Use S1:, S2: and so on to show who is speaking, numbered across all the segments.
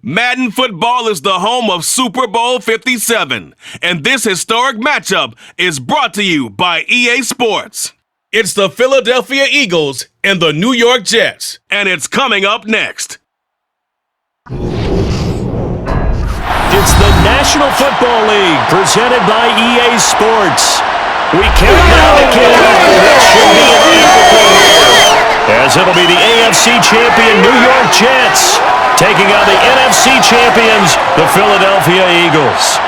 S1: Madden football is the home of Super Bowl 57, and this historic matchup is brought to you by EA Sports. It's the Philadelphia Eagles and the New York Jets, and it's coming up next.
S2: It's the National Football League presented by EA Sports. We count down the kickoff for this should be an epic year, as it'll be the AFC champion New York Jets taking on the NFC champions, the Philadelphia Eagles.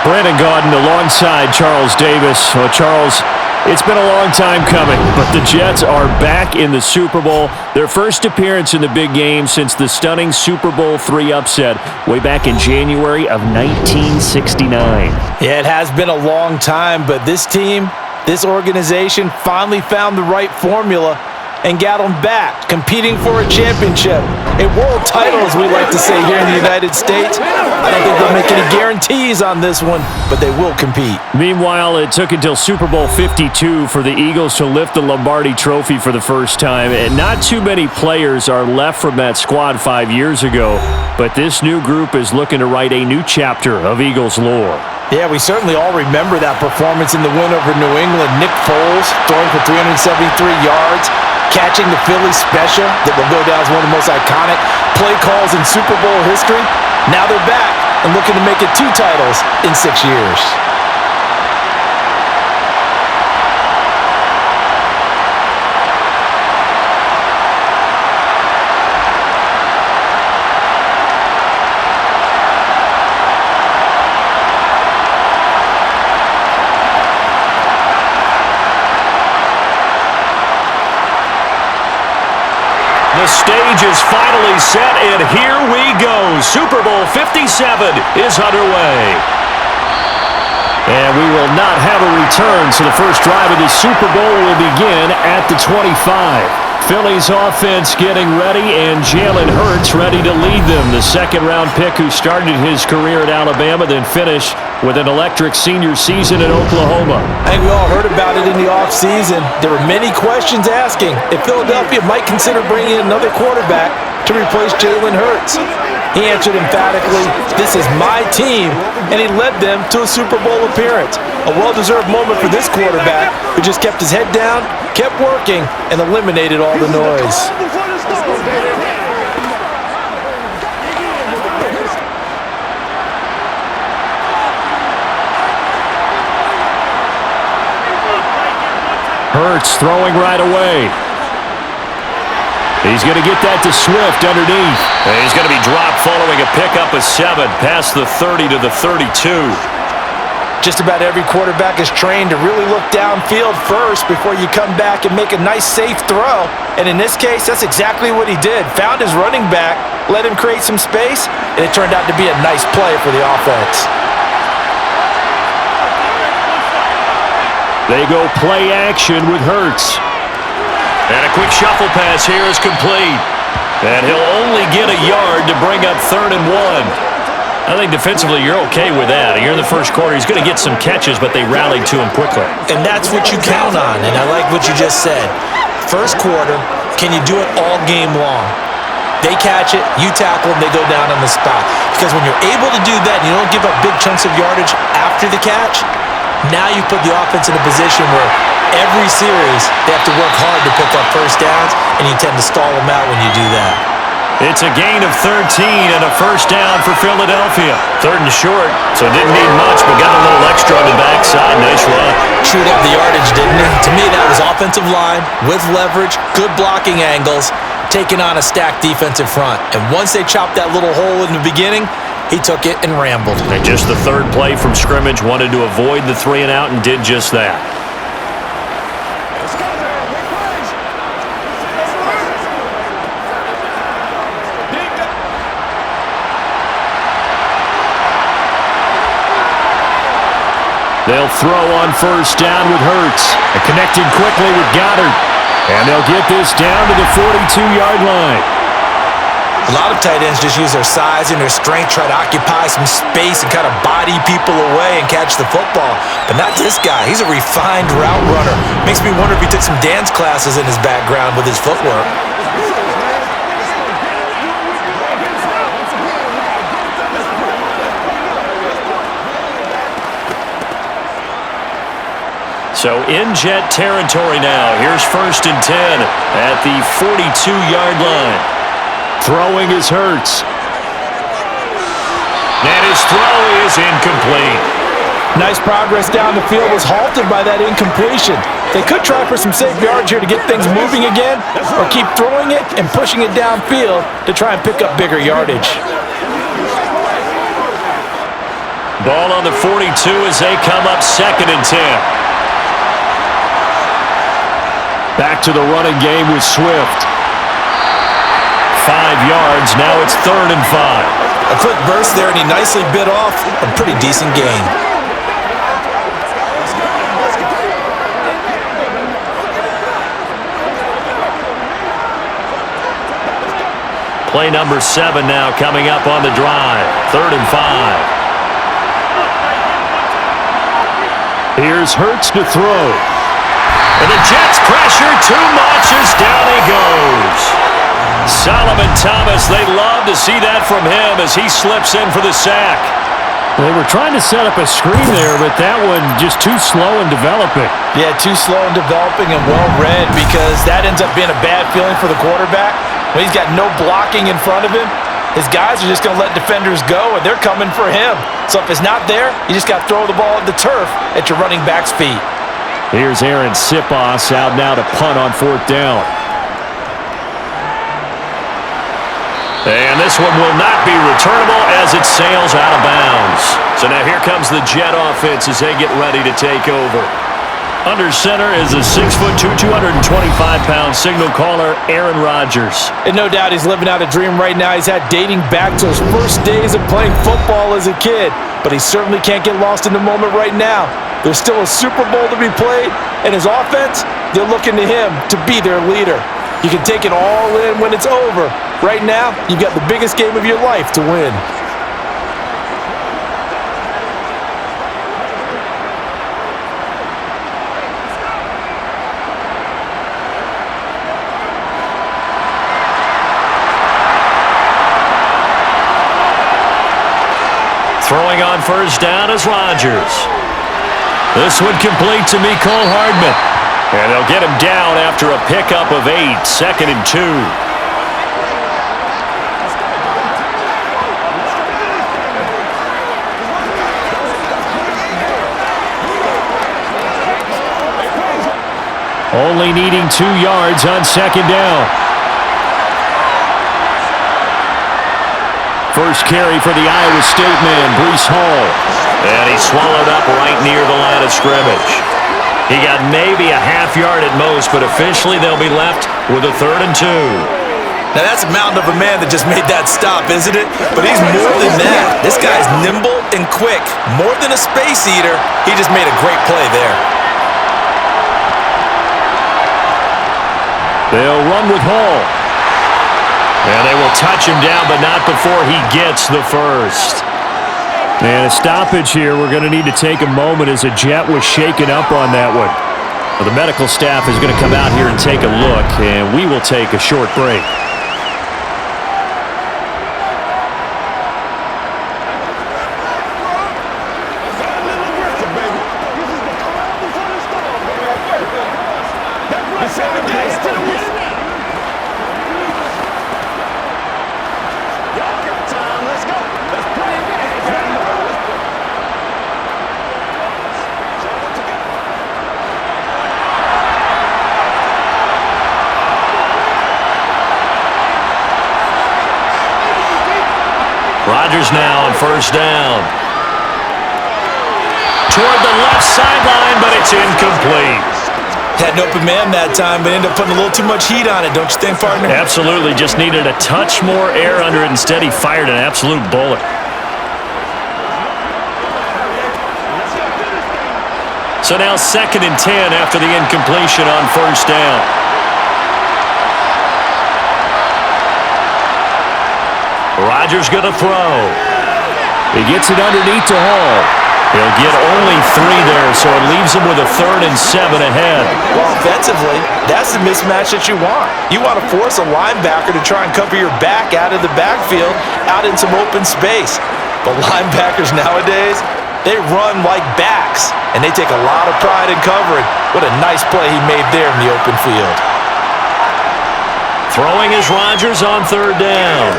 S3: Brandon Gaudin alongside Charles Davis. Well, Charles, it's been a long time coming, but the Jets are back in the Super Bowl. Their first appearance in the big game since the stunning Super Bowl III upset way back in January of 1969.
S4: Yeah, it has been a long time, but this team, this organization finally found the right formula and got them back, competing for a championship, a world title, as we like to say here in the United States. I don't think they'll make any guarantees on this one, but they will compete.
S3: Meanwhile, it took until Super Bowl 52 for the Eagles to lift the Lombardi Trophy for the first time, and not too many players are left from that squad 5 years ago, but this new group is looking to write a new chapter of Eagles lore.
S4: Yeah, we certainly all remember that performance in the win over New England. Nick Foles throwing for 373 yards, catching the Philly special that will go down as one of the most iconic play calls in Super Bowl history. Now they're back and looking to make it 2 titles in 6 years.
S2: The stage is finally set, and here we go. Super Bowl 57 is underway.
S3: And we will not have a return, so the first drive of the Super Bowl will begin at the 25. Philly's offense getting ready, and Jalen Hurts ready to lead them. The second-round pick who started his career at Alabama, then finished with an electric senior season in Oklahoma.
S4: I think we all heard about it in the offseason. There were many questions asking if Philadelphia might consider bringing in another quarterback to replace Jalen Hurts. He answered emphatically, "This is my team," and he led them to a Super Bowl appearance. A well-deserved moment for this quarterback who just kept his head down, kept working, and eliminated all the noise.
S3: Hurts throwing right away. He's going to get that to Swift underneath.
S2: And he's going to be dropped following a pickup of 7 past the 30 to the 32.
S4: Just about every quarterback is trained to really look downfield first before you come back and make a nice, safe throw. And in this case, that's exactly what he did. Found his running back, let him create some space, and it turned out to be a nice play for the offense.
S3: They go play action with Hurts.
S2: And a quick shuffle pass here is complete. And he'll only get a yard to bring up 3rd and 1. I think defensively you're okay with that. You're in the first quarter. He's going to get some catches, but they rallied to him quickly.
S4: And that's what you count on, and I like what you just said. First quarter, can you do it all game long? They catch it, you tackle them, they go down on the spot. Because when you're able to do that and you don't give up big chunks of yardage after the catch, now you put the offense in a position where every series they have to work hard to pick up first downs, and you tend to stall them out when you do that.
S2: It's a gain of 13 and a first down for Philadelphia. 3rd and short, so didn't need much, but got a little extra on the backside. Nice run.
S4: Chewed up the yardage, didn't he? To me, that was offensive line with leverage, good blocking angles, taking on a stacked defensive front. And once they chopped that little hole in the beginning, he took it and rambled.
S2: And just the 3rd play from scrimmage, wanted to avoid the 3 and out and did just that.
S3: They'll throw on first down with Hurts. Connecting quickly with Goddard. And they'll get this down to the 42-yard line.
S4: A lot of tight ends just use their size and their strength, try to occupy some space and kind of body people away and catch the football. But not this guy. He's a refined route runner. Makes me wonder if he took some dance classes in his background with his footwork.
S3: So in Jet territory now. Here's 1st and 10 at the 42-yard line. Throwing is Hurts. And his throw is incomplete.
S5: Nice progress down the field was halted by that incompletion. They could try for some safe yards here to get things moving again, or keep throwing it and pushing it downfield to try and pick up bigger yardage.
S3: Ball on the 42 as they come up 2nd and 10. Back to the running game with Swift. 5 yards, now it's 3rd and 5.
S4: A quick burst there, and he nicely bit off a pretty decent gain.
S3: Play number 7 now coming up on the drive. 3rd and 5. Here's Hurts to throw. And the Jets pressure too much as down he goes. Solomon Thomas, they love to see that from him as he slips in for the sack. They were trying to set up a screen there, but that one just too slow in developing.
S5: Yeah, too slow in developing and well read, because that ends up being a bad feeling for the quarterback. When he's got no blocking in front of him, his guys are just going to let defenders go, and they're coming for him. So if it's not there, you just got to throw the ball at the turf at your running back's feet.
S3: Here's Aaron Sipos out now to punt on 4th down. And this one will not be returnable as it sails out of bounds. So now here comes the Jet offense as they get ready to take over. Under center is a 6'2", 225-pound signal caller, Aaron Rodgers.
S5: And no doubt he's living out a dream right now. He's had dating back to his first days of playing football as a kid. But he certainly can't get lost in the moment right now. There's still a Super Bowl to be played, and his offense, they're looking to him to be their leader. You can take it all in when it's over. Right now, you've got the biggest game of your life to win.
S3: Throwing on 1st down is Rodgers. This one complete to Mecole Hardman. And they'll get him down after a pickup of 8, 2nd and 2. Only needing 2 yards on 2nd down. First carry for the Iowa State man, Breece Hall. And he swallowed up right near the line of scrimmage. He got maybe a half yard at most, but officially they'll be left with a 3rd and 2.
S4: Now that's a mountain of a man that just made that stop, isn't it? But he's more than that. This guy's nimble and quick. More than a space eater, he just made a great play there.
S3: They'll run with Hall. And they will touch him down, but not before he gets the first. And a stoppage here. We're going to need to take a moment as a Jet was shaken up on that one. Well, the medical staff is going to come out here and take a look, and we will take a short break. Rodgers now on 1st down. Toward the left sideline, but it's incomplete.
S4: Had an open man that time, but ended up putting a little too much heat on it, don't you think, partner?
S3: Absolutely. Just needed a touch more air under it. Instead, he fired an absolute bullet. So now 2nd and 10 after the incompletion on 1st down. Rodgers going to throw. He gets it underneath to Hall. He'll get only 3 there, so it leaves him with a 3rd and 7 ahead.
S5: Well, offensively, that's the mismatch that you want. You want to force a linebacker to try and cover your back out of the backfield, out in some open space. But linebackers nowadays, they run like backs, and they take a lot of pride in covering. What a nice play he made there in the open field.
S3: Throwing is Rodgers on 3rd down.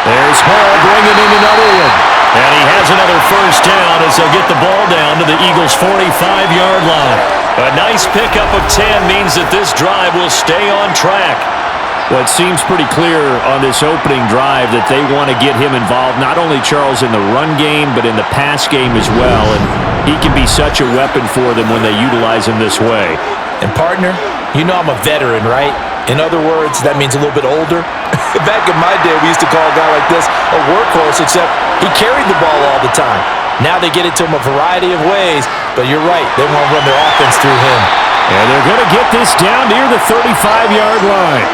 S3: There's Hall bringing in another one. And he has another 1st down as they'll get the ball down to the Eagles' 45-yard line. A nice pickup of 10 means that this drive will stay on track. Well, it seems pretty clear on this opening drive that they want to get him involved, not only, Charles, in the run game, but in the pass game as well. And he can be such a weapon for them when they utilize him this way.
S5: And, partner, you know I'm a veteran, right? In other words, that means a little bit older. Back in my day, we used to call a guy like this a workhorse, except he carried the ball all the time. Now they get it to him a variety of ways, but you're right, they want to run their offense through him.
S3: And they're going to get this down near the 35-yard line.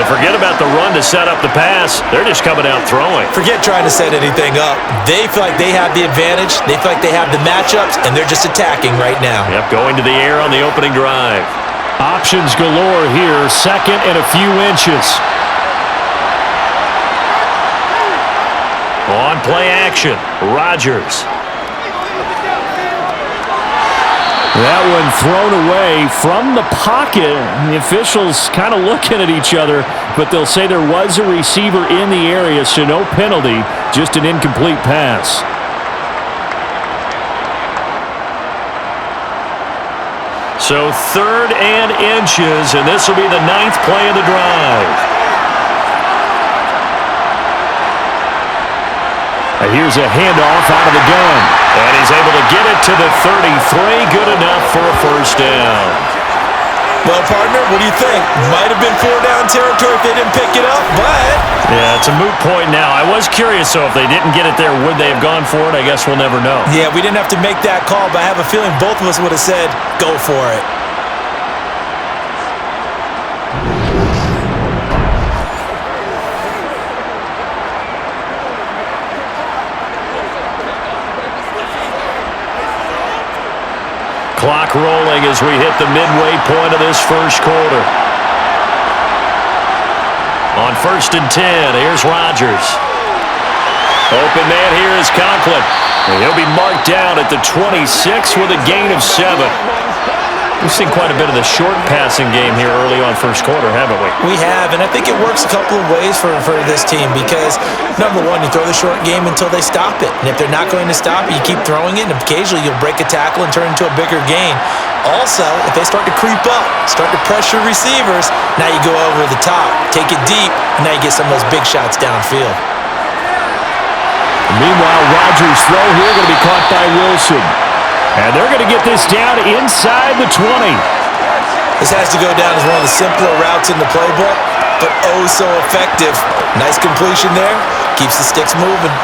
S3: And forget about the run to set up the pass. They're just coming out throwing.
S5: Forget trying to set anything up. They feel like they have the advantage. They feel like they have the matchups, and they're just attacking right now.
S3: Yep, going to the air on the opening drive. Options galore here, 2nd and a few inches. On play action, Rodgers. That one thrown away from the pocket. The officials kind of looking at each other, but they'll say there was a receiver in the area, so no penalty, just an incomplete pass. So 3rd and inches, and this will be the 9th play of the drive. Here's a handoff out of the gun. And he's able to get it to the 33. Good enough for a 1st down.
S5: Well, partner, what do you think? Might have been 4-down territory if they didn't pick it up, but...
S3: Yeah, it's a moot point now. I was curious, so if they didn't get it there, would they have gone for it? I guess we'll never know.
S5: Yeah, we didn't have to make that call, but I have a feeling both of us would have said, go for it.
S3: Clock rolling as we hit the midway point of this 1st quarter. On 1st and 10, here's Rodgers. Open man here is Conklin. And he'll be marked down at the 26 with a gain of 7. We've seen quite a bit of the short passing game here early on 1st quarter, haven't we?
S5: We have, and I think it works a couple of ways for this team because, number one, you throw the short game until they stop it. And if they're not going to stop it, you keep throwing it, and occasionally you'll break a tackle and turn it into a bigger gain. Also, if they start to creep up, start to pressure receivers, now you go over the top, take it deep, and now you get some of those big shots downfield.
S3: Meanwhile, Rodgers' throw here going to be caught by Wilson. And they're going to get this down inside the 20.
S5: This has to go down as one of the simpler routes in the playbook, but oh so effective. Nice completion there. Keeps the sticks moving.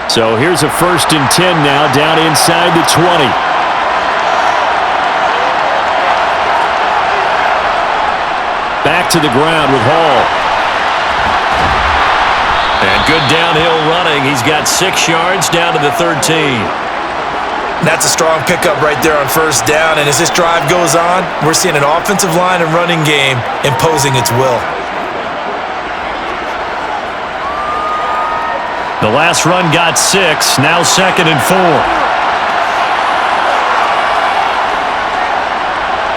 S3: So here's a 1st and 10 now down inside the 20. Back to the ground with Hall. And good downhill running. He's got 6 yards down to the 13.
S5: That's a strong pickup right there on 1st down. And as this drive goes on, we're seeing an offensive line and running game imposing its will.
S3: The last run got 6. Now 2nd and 4.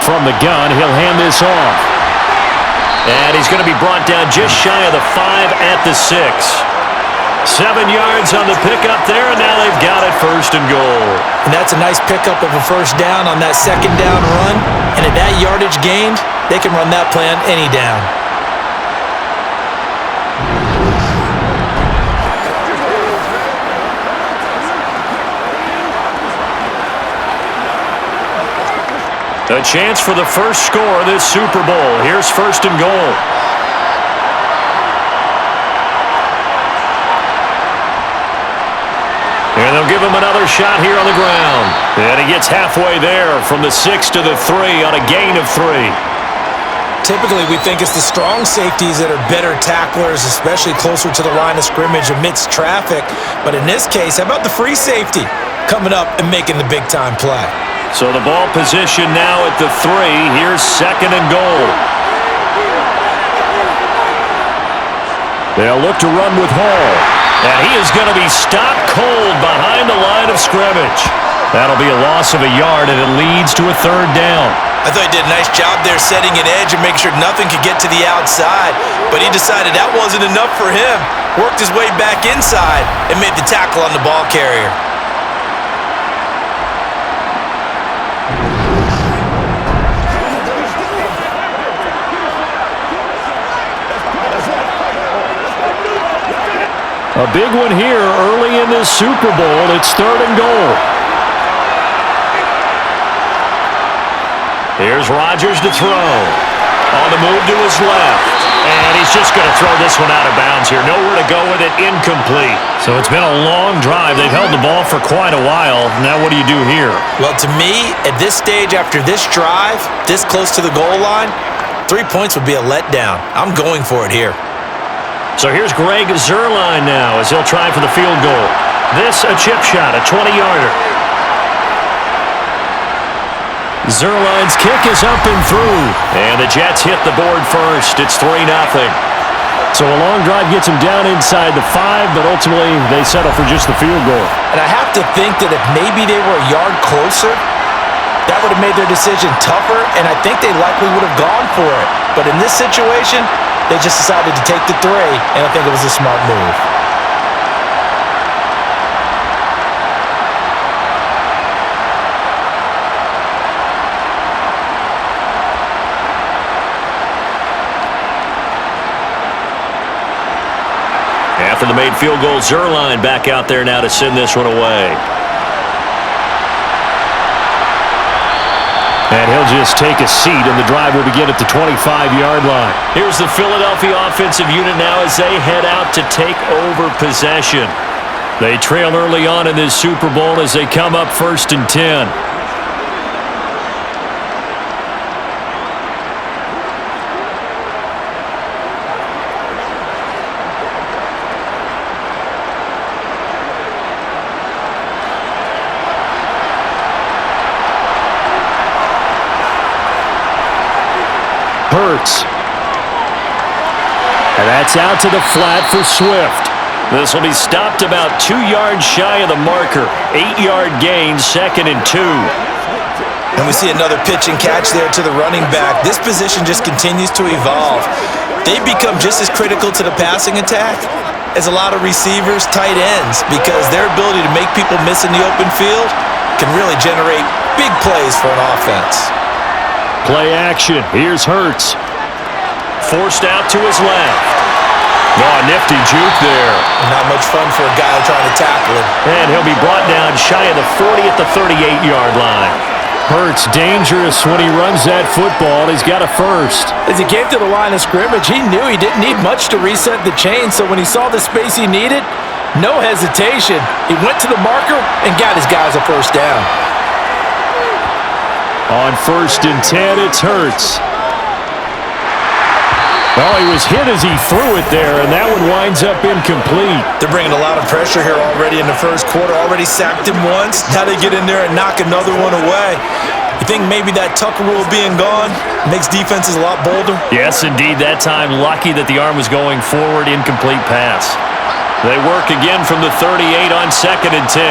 S3: From the gun, he'll hand this off. And he's going to be brought down just shy of the 5 at the 6. 7 yards on the pickup there, and now they've got it 1st and goal.
S5: And that's a nice pickup of a 1st down on that 2nd down run. And at that yardage gained, they can run that play on any down.
S3: A chance for the first score of this Super Bowl. Here's 1st and goal. And they'll give him another shot here on the ground. And he gets halfway there from the 6 to the 3 on a gain of 3.
S4: Typically, we think it's the strong safeties that are better tacklers, especially closer to the line of scrimmage amidst traffic. But in this case, how about the free safety coming up and making the big-time play?
S3: So the ball position now at the 3. Here's 2nd and goal. They'll look to run with Hall. And he is going to be stopped cold behind the line of scrimmage. That'll be a loss of a yard, and it leads to a 3rd down.
S4: I thought he did a nice job there setting an edge and making sure nothing could get to the outside. But he decided that wasn't enough for him. Worked his way back inside and made the tackle on the ball carrier.
S3: A big one here early in this Super Bowl. It's 3rd and goal. Here's Rodgers to throw. On the move to his left. And he's just going to throw this one out of bounds here. Nowhere to go with it. Incomplete. So it's been a long drive. They've held the ball for quite a while. Now what do you do here?
S4: Well, to me, at this stage after this drive, this close to the goal line, 3 points would be a letdown. I'm going for it here.
S3: So here's Greg Zuerlein now as he'll try for the field goal. This a chip shot, a 20-yarder. Zuerlein's kick is up and through. And the Jets hit the board first. It's 3-0. So a long drive gets them down inside the 5, but ultimately they settle for just the field goal.
S4: And I have to think that if maybe they were a yard closer, that would have made their decision tougher, and I think they likely would have gone for it. But in this situation, they just decided to take the 3, and I think it was a smart move.
S3: After the made field goal, Zuerlein back out there now to send this one away. And he'll just take a seat, and the drive will begin at the 25-yard line. Here's the Philadelphia offensive unit now as they head out to take over possession. They trail early on in this Super Bowl as they come up 1st and 10. Hurts. And that's out to the flat for Swift. This will be stopped about 2 yards shy of the marker. 8-yard gain, 2nd and 2.
S4: And we see another pitch and catch there to the running back. This position just continues to evolve. They've become just as critical to the passing attack as a lot of receivers, tight ends, because their ability to make people miss in the open field can really generate big plays for an offense.
S3: Play action. Here's Hurts. Forced out to his left. Oh, nifty juke there.
S4: Not much fun for a guy trying to tackle him.
S3: And he'll be brought down shy of the 40 at the 38-yard line. Hurts dangerous when he runs that football. He's got a first.
S5: As he came to the line of scrimmage, he knew he didn't need much to reset the chain, so when he saw the space he needed, no hesitation. He went to the marker and got his guys a first down.
S3: On 1st and 10, it's Hurts. Oh, he was hit as he threw it there, and that one winds up incomplete.
S4: They're bringing a lot of pressure here already in the first quarter. Already sacked him once. Now they get in there and knock another one away. You think maybe that Tucker rule being gone makes defenses a lot bolder?
S3: Yes, indeed. That time, lucky that the arm was going forward. Incomplete pass. They work again from the 38 on 2nd and 10.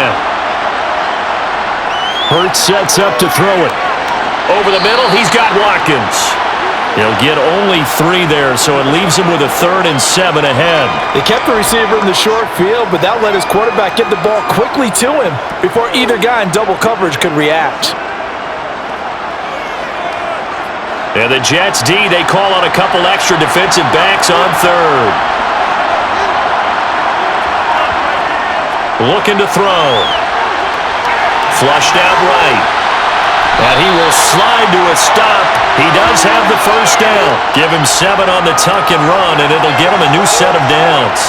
S3: Hurts sets up to throw it. Over the middle, he's got Watkins. He'll get only 3 there, so it leaves him with a 3rd and 7 ahead.
S5: They kept the receiver in the short field, but that let his quarterback get the ball quickly to him before either guy in double coverage could react.
S3: And the Jets D, they call on a couple extra defensive backs on 3rd. Looking to throw. Flushed out right. And he will slide to a stop. He does have the first down. Give him 7 on the tuck and run, and it'll get him a new set of downs.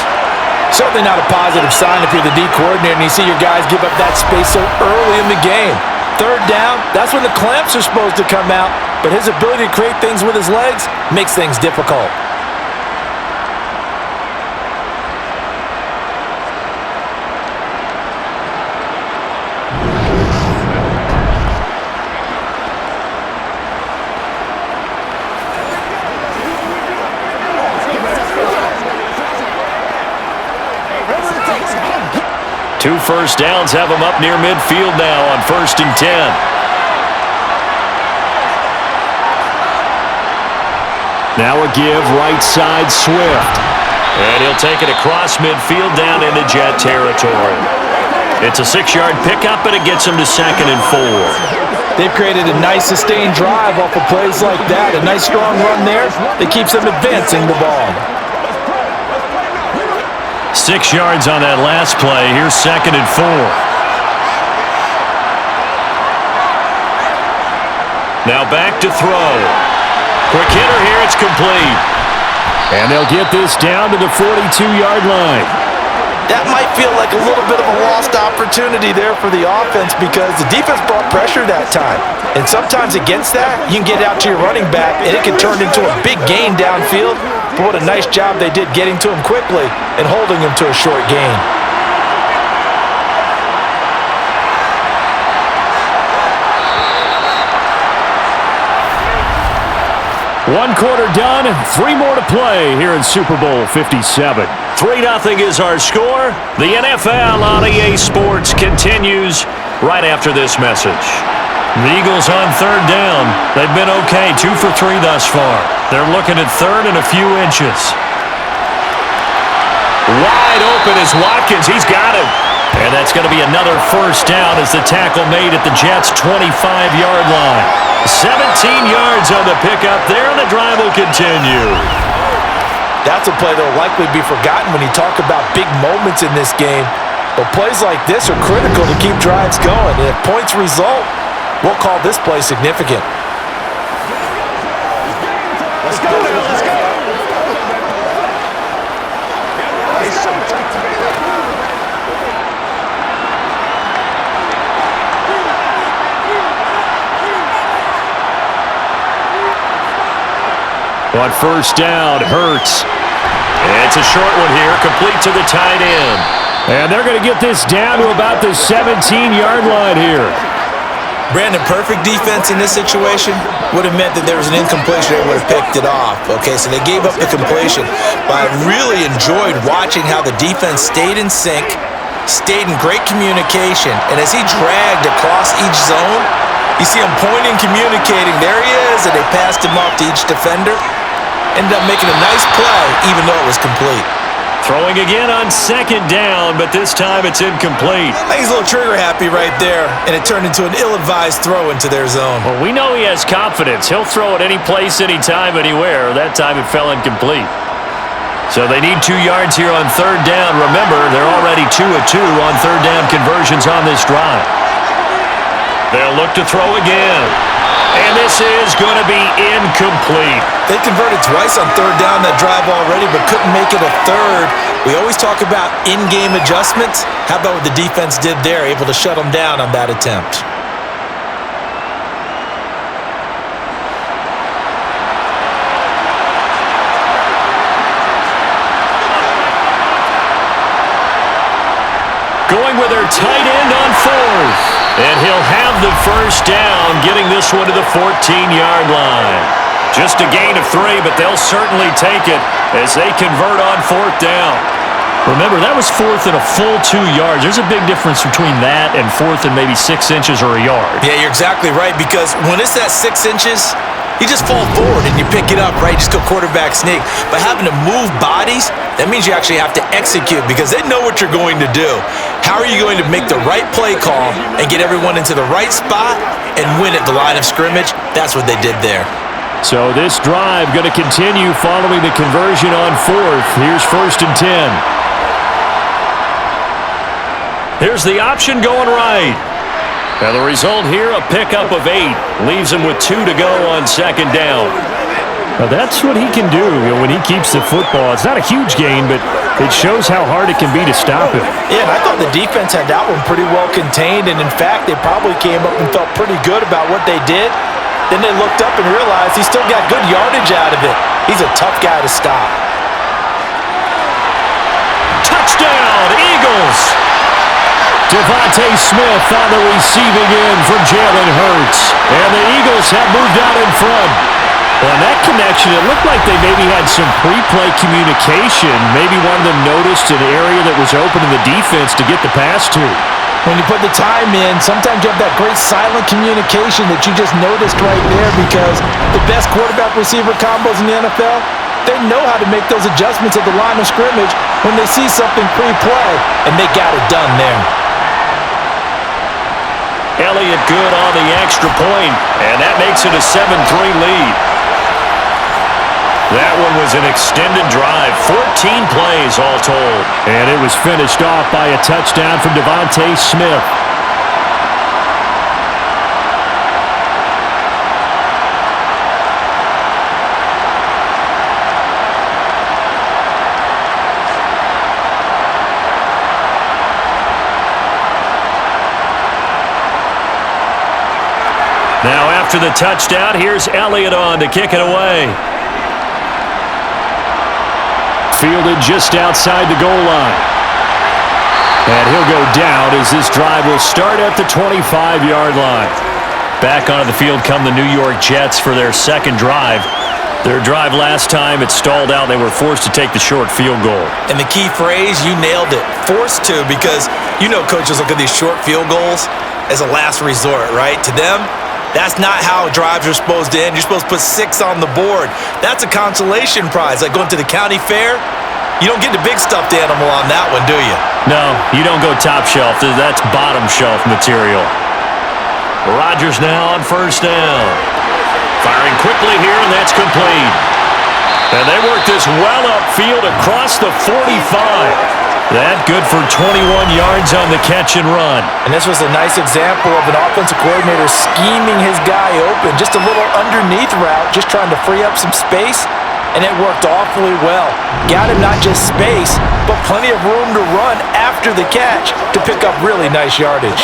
S5: Certainly not a positive sign if you're the D coordinator and you see your guys give up that space so early in the game. Third down, that's when the clamps are supposed to come out, but his ability to create things with his legs makes things difficult.
S3: Two first downs have them up near midfield now on 1st and 10. Now a give right side Swift. And he'll take it across midfield down into Jet territory. It's a 6-yard pickup, and it gets him to 2nd and 4.
S5: They've created a nice sustained drive off of plays like that. A nice strong run there that keeps them advancing the ball.
S3: 6 yards on that last play. Here's 2nd and 4. Now back to throw. Quick hitter here. It's complete. And they'll get this down to the 42-yard line.
S5: That might feel like a little bit of a lost opportunity there for the offense because the defense brought pressure that time. And sometimes against that, you can get out to your running back, and it can turn into a big gain downfield. But what a nice job they did getting to him quickly and holding him to a short gain.
S3: One quarter done, 3 more to play here in Super Bowl 57. 3-0 is our score. The NFL on EA Sports continues right after this message. The Eagles on 3rd down. They've been okay, 2 for 3 thus far. They're looking at 3rd and a few inches. Wide open is Watkins. He's got it. And that's going to be another first down as the tackle made at the Jets' 25-yard line. 17 yards on the pickup there, and the drive will continue.
S5: That's a play that will likely be forgotten when you talk about big moments in this game. But plays like this are critical to keep drives going. And if points result, we'll call this play significant.
S6: Let's go now, let's go.
S3: On first down, Hurts. It's a short one here, complete to the tight end. And they're going to get this down to about the 17-yard line here.
S4: Brandon, perfect defense in this situation would have meant that there was an incompletion. They would have picked it off. Okay, so they gave up the completion. But I really enjoyed watching how the defense stayed in sync, stayed in great communication, and as he dragged across each zone, you see him pointing, communicating. There he is, and they passed him off to each defender. Ended up making a nice play, even though it was complete.
S3: Throwing again on 2nd down, but this time it's incomplete.
S4: I think he's a little trigger happy right there, and it turned into an ill-advised throw into their zone.
S3: Well, we know he has confidence. He'll throw it any place, anytime, anywhere. That time it fell incomplete. So they need 2 yards here on 3rd down. Remember, they're already 2 of 2 on 3rd down conversions on this drive. They'll look to throw again. And this is going to be incomplete.
S4: They converted twice on 3rd down that drive already, but couldn't make it a 3rd. We always talk about in-game adjustments. How about what the defense did there, able to shut them down on that attempt?
S3: Going with their tight end on 4th. And he'll have the first down, getting this one to the 14-yard line. Just a gain of 3, but they'll certainly take it as they convert on 4th down. Remember, that was 4th and a full 2 yards. There's a big difference between that and 4th and maybe 6 inches or a yard.
S4: Yeah, you're exactly right, because when it's that 6 inches, you just fall forward and you pick it up, right? Just go quarterback sneak. But having to move bodies, that means you actually have to execute because they know what you're going to do. How are you going to make the right play call and get everyone into the right spot and win at the line of scrimmage? That's what they did there.
S3: So this drive going to continue following the conversion on 4th. Here's 1st and 10. Here's the option going right. And the result here, a pickup of 8. Leaves him with 2 to go on 2nd down. Well, that's what he can do when he keeps the football. It's not a huge gain, but it shows how hard it can be to stop him.
S5: Yeah, and I thought the defense had that one pretty well contained, and in fact, they probably came up and felt pretty good about what they did. Then they looked up and realized he still got good yardage out of it. He's a tough guy to stop.
S3: Touchdown, Eagles! Devontae Smith on the receiving end from Jalen Hurts. And the Eagles have moved out in front. On that connection, it looked like they maybe had some pre-play communication. Maybe one of them noticed an area that was open in the defense to get the pass to.
S5: When you put the time in, sometimes you have that great silent communication that you just noticed right there, because the best quarterback-receiver combos in the NFL, they know how to make those adjustments at the line of scrimmage when they see something pre-play, and they got it done there.
S3: Elliott good on the extra point, and that makes it a 7-3 lead. That one was an extended drive, 14 plays all told. And it was finished off by a touchdown from Devontae Smith. Now after the touchdown, here's Elliott on to kick it away. Fielded just outside the goal line. And he'll go down as this drive will start at the 25-yard line. Back onto the field come the New York Jets for their second drive. Their drive last time, it stalled out. They were forced to take the short field goal.
S4: And the key phrase, you nailed it. Forced to, because you know coaches look at these short field goals as a last resort, right? To them, that's not how drives are supposed to end. You're supposed to put 6 on the board. That's a consolation prize. Like going to the county fair, you don't get the big stuffed animal on that one, do you?
S3: No, you don't go top shelf. That's bottom shelf material. Rodgers now on first down. Firing quickly here, and that's complete. And they work this well upfield across the 45. That good for 21 yards on the catch and run.
S5: And this was a nice example of an offensive coordinator scheming his guy open. Just a little underneath route, just trying to free up some space, and it worked awfully well. Got him not just space, but plenty of room to run after the catch to pick up really nice yardage.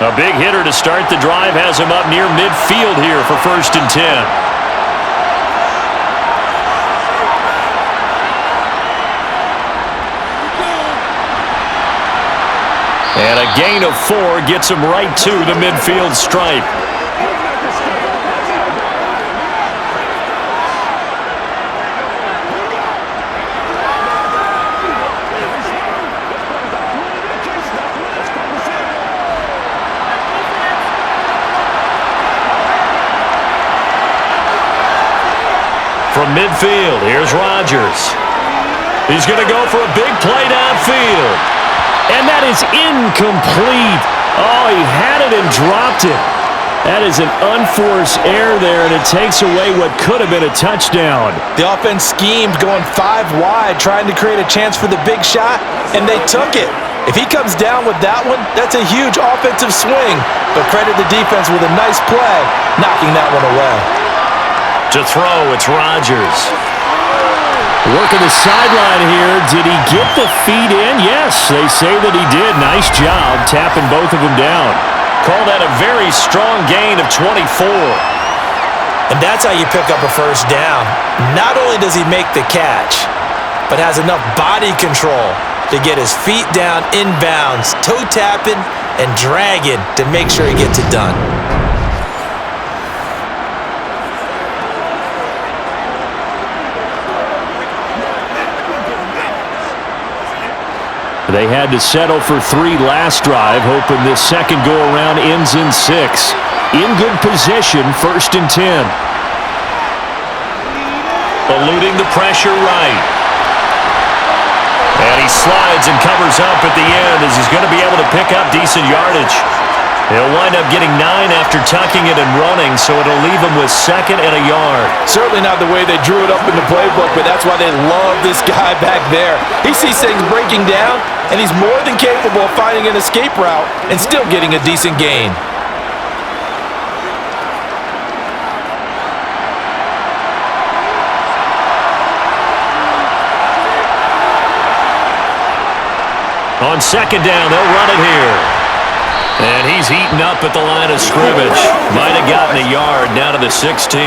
S3: A big hitter to start the drive has him up near midfield here for 1st and 10. And a gain of 4 gets him right to the midfield stripe. From midfield, here's Rodgers. He's going to go for a big play downfield. And that is incomplete. Oh, he had it and dropped it. That is an unforced error there, and it takes away what could have been a touchdown.
S5: The offense schemed going 5 wide, trying to create a chance for the big shot, and they took it. If he comes down with that one, that's a huge offensive swing. But credit the defense with a nice play, knocking that one away.
S3: To throw, it's Rodgers. Working the sideline here. Did he get the feet in? Yes, they say that he did. Nice job tapping both of them down. Call that a very strong gain of 24.
S4: And that's how you pick up a first down. Not only does he make the catch, but has enough body control to get his feet down inbounds, toe tapping and dragging to make sure he gets it done.
S3: They had to settle for 3 last drive, hoping this second go-around ends in 6. In good position, 1st and 10. Eluding the pressure right. And he slides and covers up at the end as he's going to be able to pick up decent yardage. He'll wind up getting 9 after tucking it and running, so it'll leave him with 2nd and a yard.
S5: Certainly not the way they drew it up in the playbook, but that's why they love this guy back there. He sees things breaking down, and he's more than capable of finding an escape route and still getting a decent gain.
S3: On second down, they'll run it here. And he's eaten up at the line of scrimmage. Might have gotten a yard down to the 16.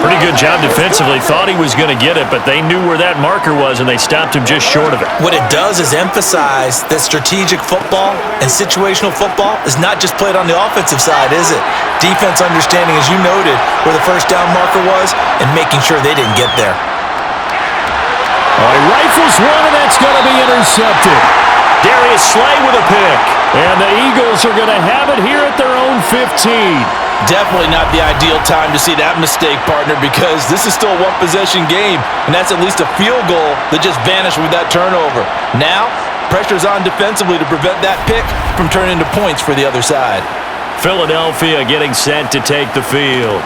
S3: Pretty good job defensively. Thought he was going to get it, but they knew where that marker was, and they stopped him just short of it.
S4: What it does is emphasize that strategic football and situational football is not just played on the offensive side, is it? Defense understanding, as you noted, where the first down marker was and making sure they didn't get there.
S3: Oh, he rifles one, and that's going to be intercepted. Darius Slay with a pick. And the Eagles are going to have it here at their own 15.
S5: Definitely not the ideal time to see that mistake, partner, because this is still a one-possession game, and that's at least a field goal that just vanished with that turnover. Now, pressure's on defensively to prevent that pick from turning into points for the other side.
S3: Philadelphia getting set to take the field.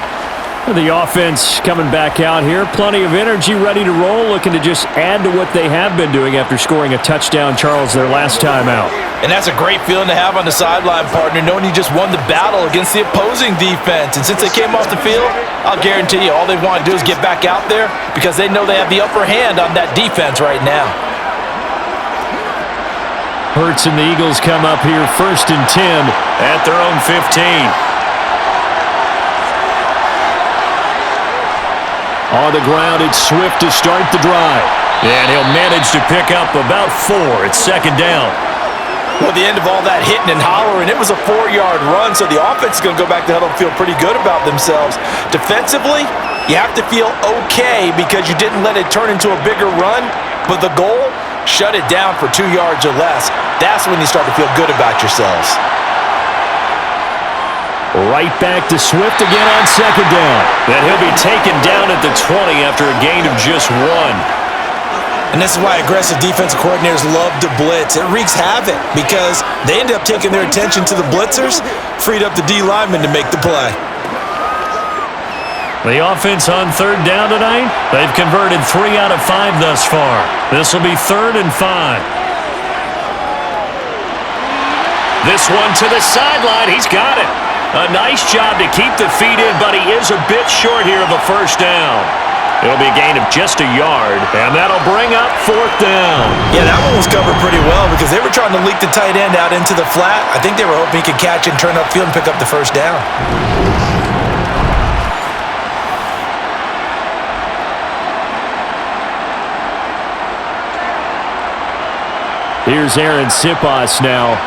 S3: The offense coming back out here. Plenty of energy, ready to roll, looking to just add to what they have been doing after scoring a touchdown, Charles, their last time out.
S5: And that's a great feeling to have on the sideline, partner, knowing you just won the battle against the opposing defense. And since they came off the field, I'll guarantee you all they want to do is get back out there because they know they have the upper hand on that defense right now.
S3: Hurts and the Eagles come up here 1st and 10 at their own 15. On the ground, it's Swift to start the drive. And he'll manage to pick up about 4 at second down.
S5: Well, at the end of all that hitting and hollering, it was a 4-yard run, so the offense is going to go back to huddle and feel pretty good about themselves. Defensively, you have to feel okay because you didn't let it turn into a bigger run, but the goal, shut it down for 2 yards or less. That's when you start to feel good about yourselves.
S3: Right back to Swift again on second down. Then he'll be taken down at the 20 after a gain of just 1.
S4: And this is why aggressive defensive coordinators love to blitz. It wreaks havoc because they end up taking their attention to the blitzers, freed up the D linemen to make the play.
S3: The offense on third down tonight, they've converted 3 out of 5 thus far. This will be 3rd and 5. This one to the sideline. He's got it. A nice job to keep the feet in, but he is a bit short here of a first down. It'll be a gain of just a yard, and that'll bring up 4th down.
S4: Yeah, that one was covered pretty well because they were trying to leak the tight end out into the flat. I think they were hoping he could catch and turn upfield and pick up the first down.
S3: Here's Aaron Sipas now.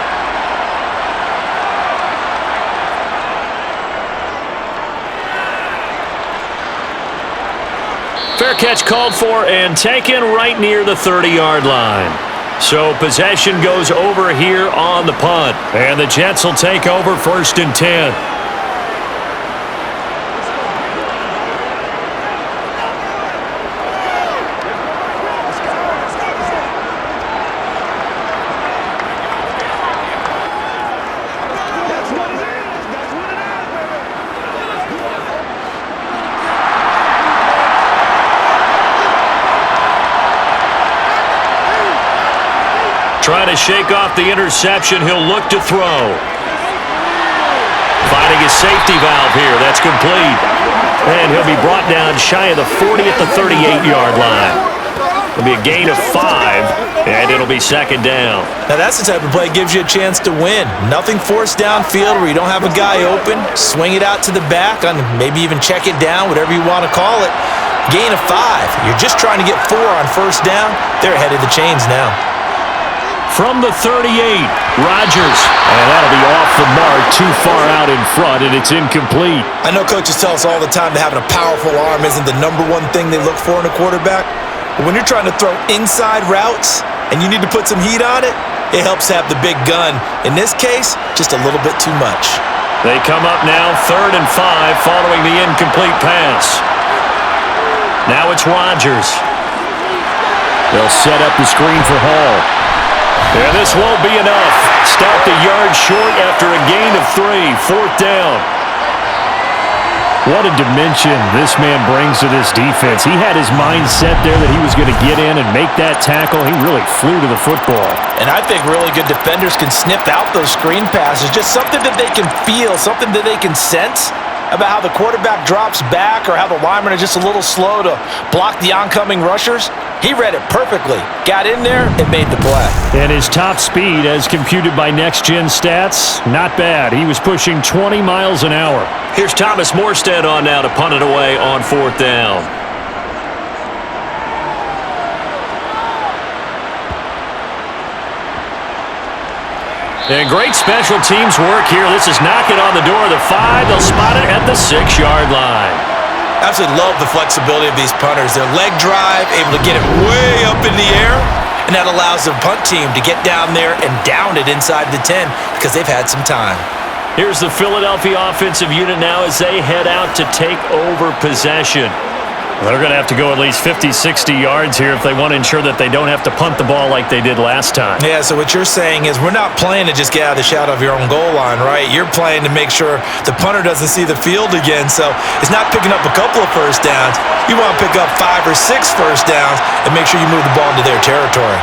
S3: Fair catch called for and taken right near the 30-yard line. So possession goes over here on the punt. And the Jets will take over 1st and 10. Trying to shake off the interception. He'll look to throw. Finding his safety valve here. That's complete. And he'll be brought down shy of the 40 at the 38-yard line. It'll be a gain of 5, and it'll be 2nd down.
S4: Now that's the type of play that gives you a chance to win. Nothing forced downfield where you don't have a guy open. Swing it out to the back, on maybe even check it down, whatever you want to call it. Gain of 5. You're just trying to get 4 on first down. They're ahead of the chains now.
S3: From the 38, Rodgers. And that'll be off the mark, too far out in front, and it's incomplete.
S4: I know coaches tell us all the time that having a powerful arm isn't the #1 thing they look for in a quarterback. But when you're trying to throw inside routes and you need to put some heat on it, it helps have the big gun. In this case, just a little bit too much.
S3: They come up now 3rd and 5 following the incomplete pass. Now it's Rodgers. They'll set up the screen for Hall. And this won't be enough. Stopped a yard short after a gain of 3. 4th down. What a dimension this man brings to this defense. He had his mind set there that he was going to get in and make that tackle. He really flew to the football.
S5: And I think really good defenders can sniff out those screen passes. Just something that they can feel, something that they can sense. about how the quarterback drops back or how the linemen are just a little slow to block the oncoming rushers? He read it perfectly, got in there, and made the play.
S3: And his top speed, as computed by Next Gen Stats, not bad. He was pushing 20 miles an hour.
S2: Here's Thomas Morstead on now to punt it away on 4th down. And great special teams work here. This is knocking on the door of the 5. They'll spot it at the 6-yard line.
S4: Absolutely love the flexibility of these punters. Their leg drive, able to get it way up in the air, and that allows the punt team to get down there and down it inside the 10 because they've had some time.
S2: Here's the Philadelphia offensive unit now as they head out to take over possession.
S3: They're going to have to go at least 50, 60 yards here if they want to ensure that they don't have to punt the ball like they did last time.
S4: Yeah, so what you're saying is we're not playing to just get out of the shadow of your own goal line, right? You're playing to make sure the punter doesn't see the field again. So it's not picking up a couple of first downs. You want to pick up 5 or 6 first downs and make sure you move the ball into their territory.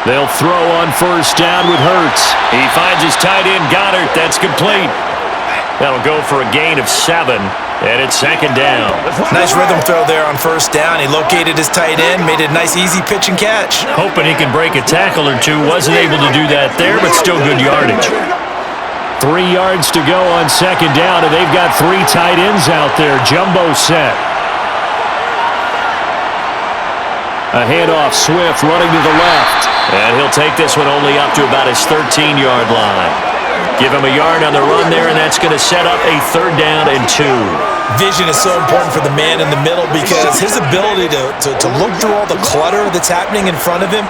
S3: They'll throw on 1st down with Hurts.
S2: He finds his tight end, Goddard. That's complete. That'll go for a gain of 7. And it's 2nd down.
S4: Nice rhythm throw there on 1st down. He located his tight end, made it a nice, easy pitch and catch.
S2: Hoping he can break a tackle or two. Wasn't able to do that there, but still good yardage.
S3: 3 yards to go on 2nd down, and they've got 3 tight ends out there. Jumbo set. A handoff, Swift running to the left.
S2: And he'll take this one only up to about his 13-yard line. Give him a yard on the run there, and that's going to set up a 3rd down and 2.
S4: Vision is so important for the man in the middle because his ability to look through all the clutter that's happening in front of him,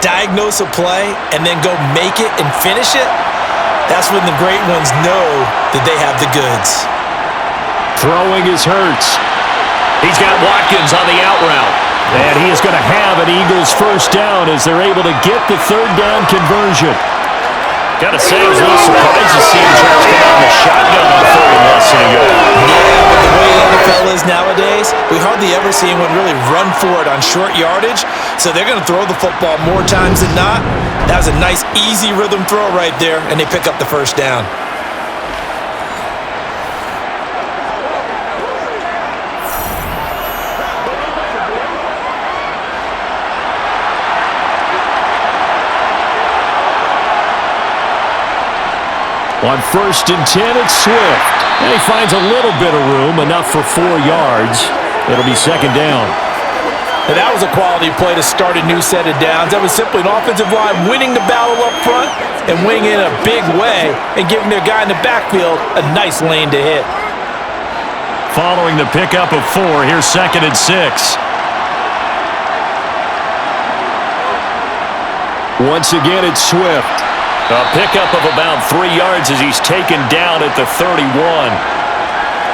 S4: diagnose a play, and then go make it and finish it, that's when the great ones know that they have the goods.
S3: Throwing is Hurts.
S2: He's got Watkins on the out route.
S3: And he is going to have an Eagles 1st down as they're able to get the 3rd down conversion.
S2: Got to say, I was a little surprised to see him try to come out in the shotgun on 3rd and less than a yard.
S4: Yeah, but the way the NFL is nowadays, we hardly ever see anyone really run for it on short yardage. So they're going to throw the football more times than not. That was a nice, easy rhythm throw right there, and they pick up the 1st down.
S3: On 1st and 10, it's Swift. And he finds a little bit of room, enough for 4 yards. It'll be 2nd down.
S5: And that was a quality play to start a new set of downs. That was simply an offensive line winning the battle up front and winning in a big way and giving their guy in the backfield a nice lane to hit.
S3: Following the pickup of 4, here's 2nd and 6. Once again, it's Swift.
S2: A pickup of about 3 yards as he's taken down at the 31.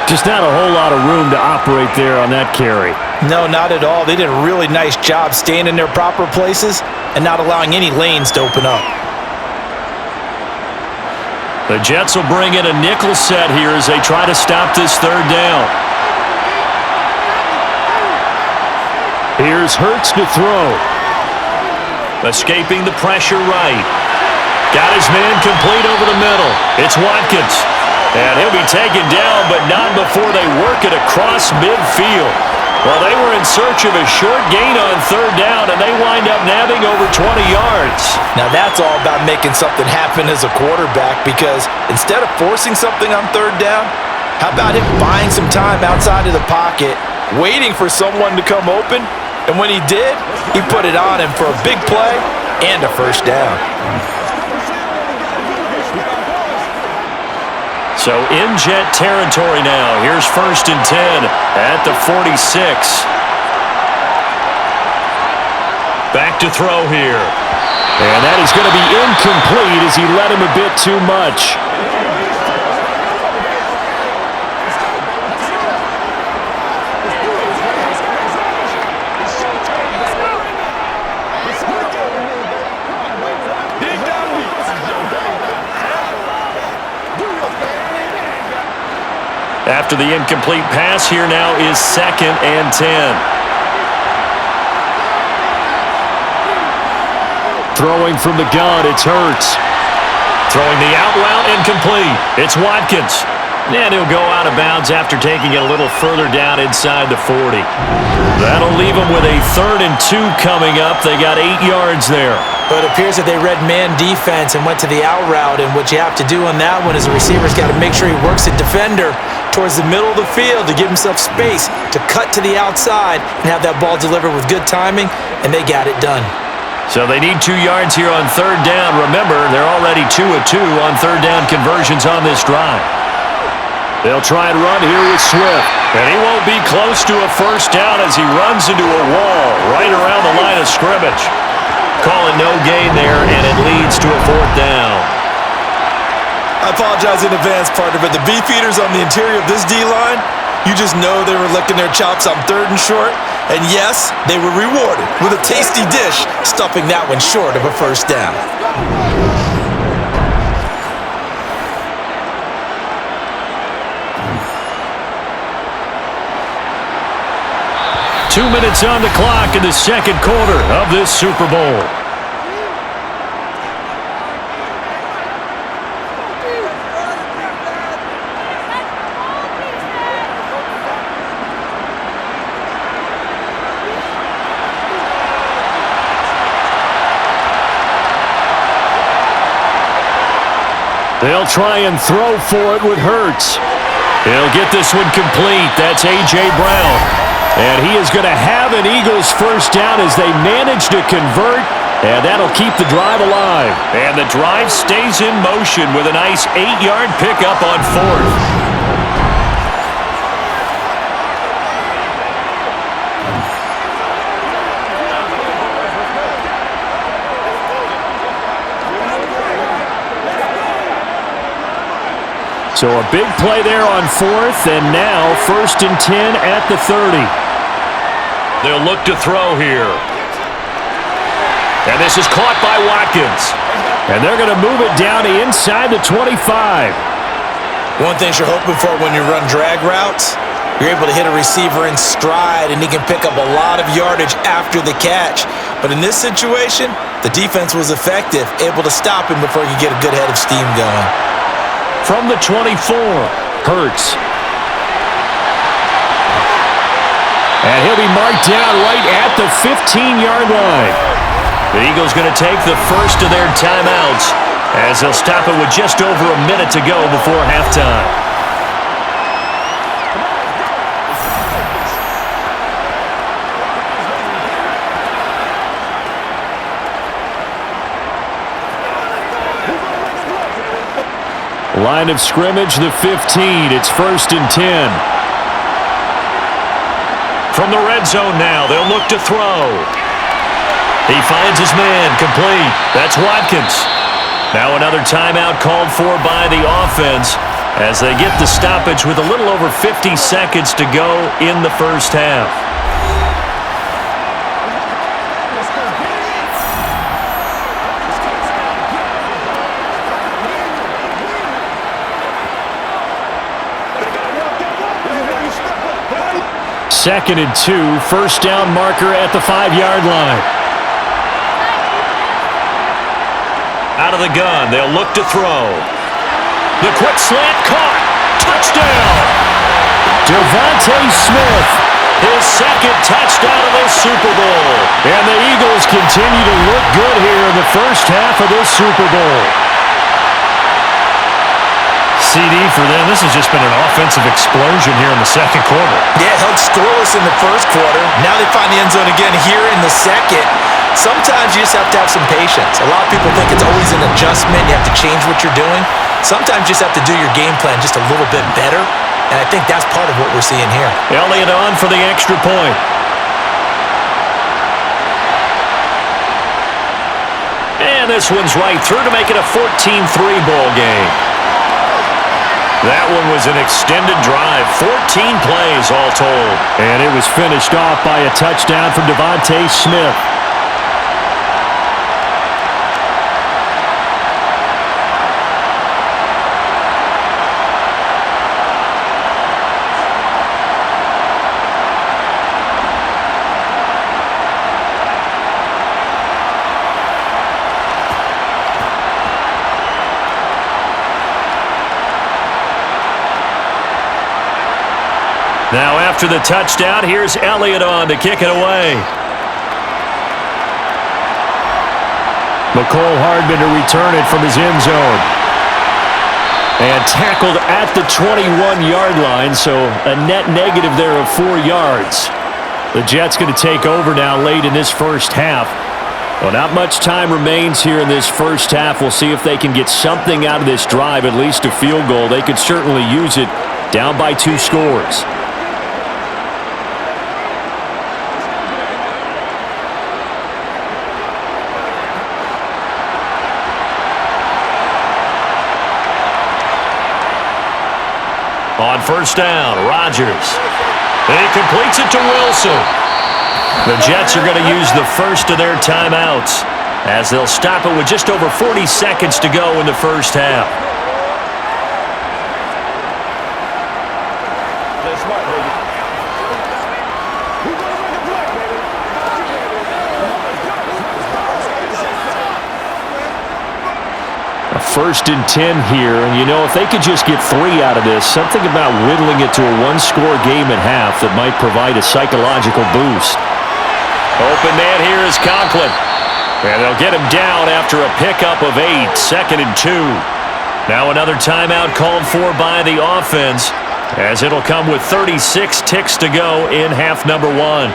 S3: Just not a whole lot of room to operate there on that carry.
S5: No, not at all. They did a really nice job staying in their proper places and not allowing any lanes to open up.
S3: The Jets will bring in a nickel set here as they try to stop this 3rd down. Here's Hurts to throw.
S2: Escaping the pressure right. Got his man complete over the middle. It's Watkins. And he'll be taken down, but not before they work it across midfield. Well, they were in search of a short gain on 3rd down, and they wind up nabbing over 20 yards.
S5: Now, that's all about making something happen as a quarterback because instead of forcing something on 3rd down, how about him buying some time outside of the pocket, waiting for someone to come open, and when he did, he put it on him for a big play and a 1st down.
S2: So in Jet territory now. Here's 1st and 10 at the 46. Back to throw here.
S3: And that is going to be incomplete as he led him a bit too much.
S2: After the incomplete pass, here now is 2nd and 10.
S3: Throwing from the gun, it's Hurts.
S2: Throwing the out route incomplete. It's Watkins.
S3: And he'll go out of bounds after taking it a little further down inside the 40. That'll leave them with a 3rd and 2 coming up. They got 8 yards there.
S4: But it appears that they read man defense and went to the out route, and what you have to do on that one is the receiver's got to make sure he works the defender towards the middle of the field to give himself space to cut to the outside and have that ball delivered with good timing, and they got it done.
S3: So they need 2 yards here on 3rd down. Remember, they're already 2 of 2 on 3rd down conversions on this drive. They'll try and run here with Swift. And he won't be close to a 1st down as he runs into a wall right around the line of scrimmage. Calling no gain there, and it leads to a 4th down.
S5: I apologize in advance, partner, but the beef eaters on the interior of this D-line, you just know they were licking their chops on 3rd and short. And yes, they were rewarded with a tasty dish, stuffing that one short of a 1st down.
S3: 2 minutes on the clock in the 2nd quarter of this Super Bowl. They'll try and throw for it with Hurts. He'll get this one complete. That's A.J. Brown. And he is going to have an Eagles 1st down as they manage to convert, and that'll keep the drive alive. And the drive stays in motion with a nice 8-yard pickup on 4th. So a big play there on 4th, and now 1st and 10 at the 30. They'll look to throw here. And this is caught by Watkins. And they're going to move it down to inside the 25.
S4: One thing you're hoping for when you run drag routes, you're able to hit a receiver in stride, and he can pick up a lot of yardage after the catch. But in this situation, the defense was effective, able to stop him before he could get a good head of steam going.
S3: From the 24, Hurts. And he'll be marked down right at the 15-yard line. The Eagles going to take the first of their timeouts as they'll stop it with just over a minute to go before halftime. Line of scrimmage, the 15. It's 1st and 10. From the red zone now, they'll look to throw. He finds his man, complete. That's Watkins. Now another timeout called for by the offense as they get the stoppage with a little over 50 seconds to go in the 1st half. Second and 2, 1st down marker at the 5-yard line. Out of the gun, they'll look to throw. The quick slant caught. Touchdown! Devontae Smith, his 2nd touchdown of this Super Bowl. And the Eagles continue to look good here in the 1st half of this Super Bowl. CD for them. This has just been an offensive explosion here in the 2nd quarter.
S4: Yeah, held scoreless in the 1st quarter. Now they find the end zone again here in the 2nd. Sometimes you just have to have some patience. A lot of people think it's always an adjustment. You have to change what you're doing. Sometimes you just have to do your game plan just a little bit better. And I think that's part of what we're seeing here.
S3: Elliott on for the extra point. And this one's right through to make it a 14-3 ball game. That one was an extended drive, 14 plays all told. And it was finished off by a touchdown from Devontae Smith. Now after the touchdown, here's Elliott on to kick it away. McCole Hardman to return it from his end zone. And tackled at the 21-yard line, so a net negative there of 4 yards. The Jets going to take over now late in this first half. Well, not much time remains here in this first half. We'll see if they can get something out of this drive, at least a field goal. They could certainly use it, down by 2 scores. On first down, Rodgers. And he completes it to Wilson. The Jets are going to use the first of their timeouts as they'll stop it with just over 40 seconds to go in the first half. First and 10 here, and you know, if they could just get 3 out of this, something about whittling it to a 1-score game at half that might provide a psychological boost. Open man here is Conklin, and they'll get him down after a pickup of 8, 2nd and 2. Now another timeout called for by the offense, as it'll come with 36 ticks to go in half number 1.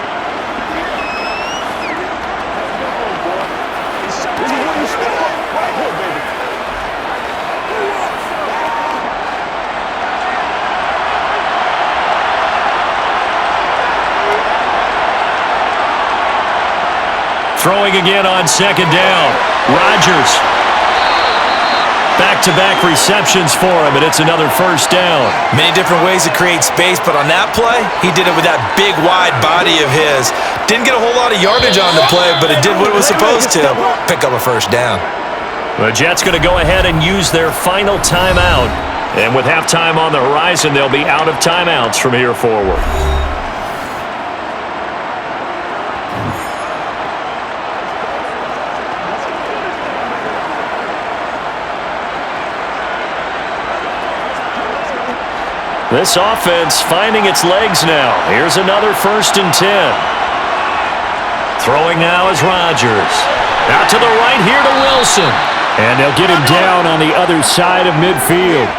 S3: Throwing again on second down. Rodgers. Back-to-back receptions for him, and it's another first down.
S4: Many different ways to create space, but on that play, he did it with that big, wide body of his. Didn't get a whole lot of yardage on the play, but it did what it was supposed to. Pick up a first down.
S3: The Jets going to go ahead and use their final timeout. And with halftime on the horizon, they'll be out of timeouts from here forward. This offense finding its legs now. Here's another first and 10. Throwing now is Rodgers. Out to the right here to Wilson. And they'll get him down on the other side of midfield.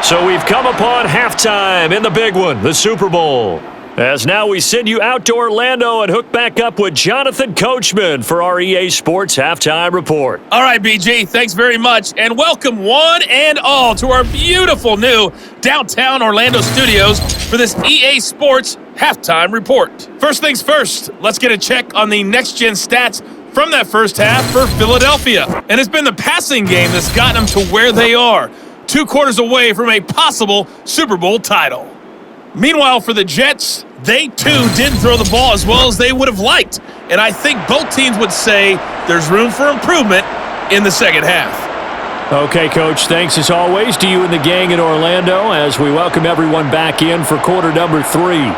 S3: So we've come upon halftime in the big one, the Super Bowl. As now we send you out to Orlando and hook back up with Jonathan Coachman for our EA Sports Halftime Report.
S7: All right, BG, thanks very much. And welcome one and all to our beautiful new downtown Orlando studios for this EA Sports Halftime Report. First things first, let's get a check on the next-gen stats from that first half for Philadelphia. And it's been the passing game that's gotten them to where they are, 2 quarters away from a possible Super Bowl title. Meanwhile, for the Jets, they too didn't throw the ball as well as they would have liked. And I think both teams would say there's room for improvement in the second half.
S3: Okay, Coach, thanks as always to you and the gang in Orlando as we welcome everyone back in for quarter number 3.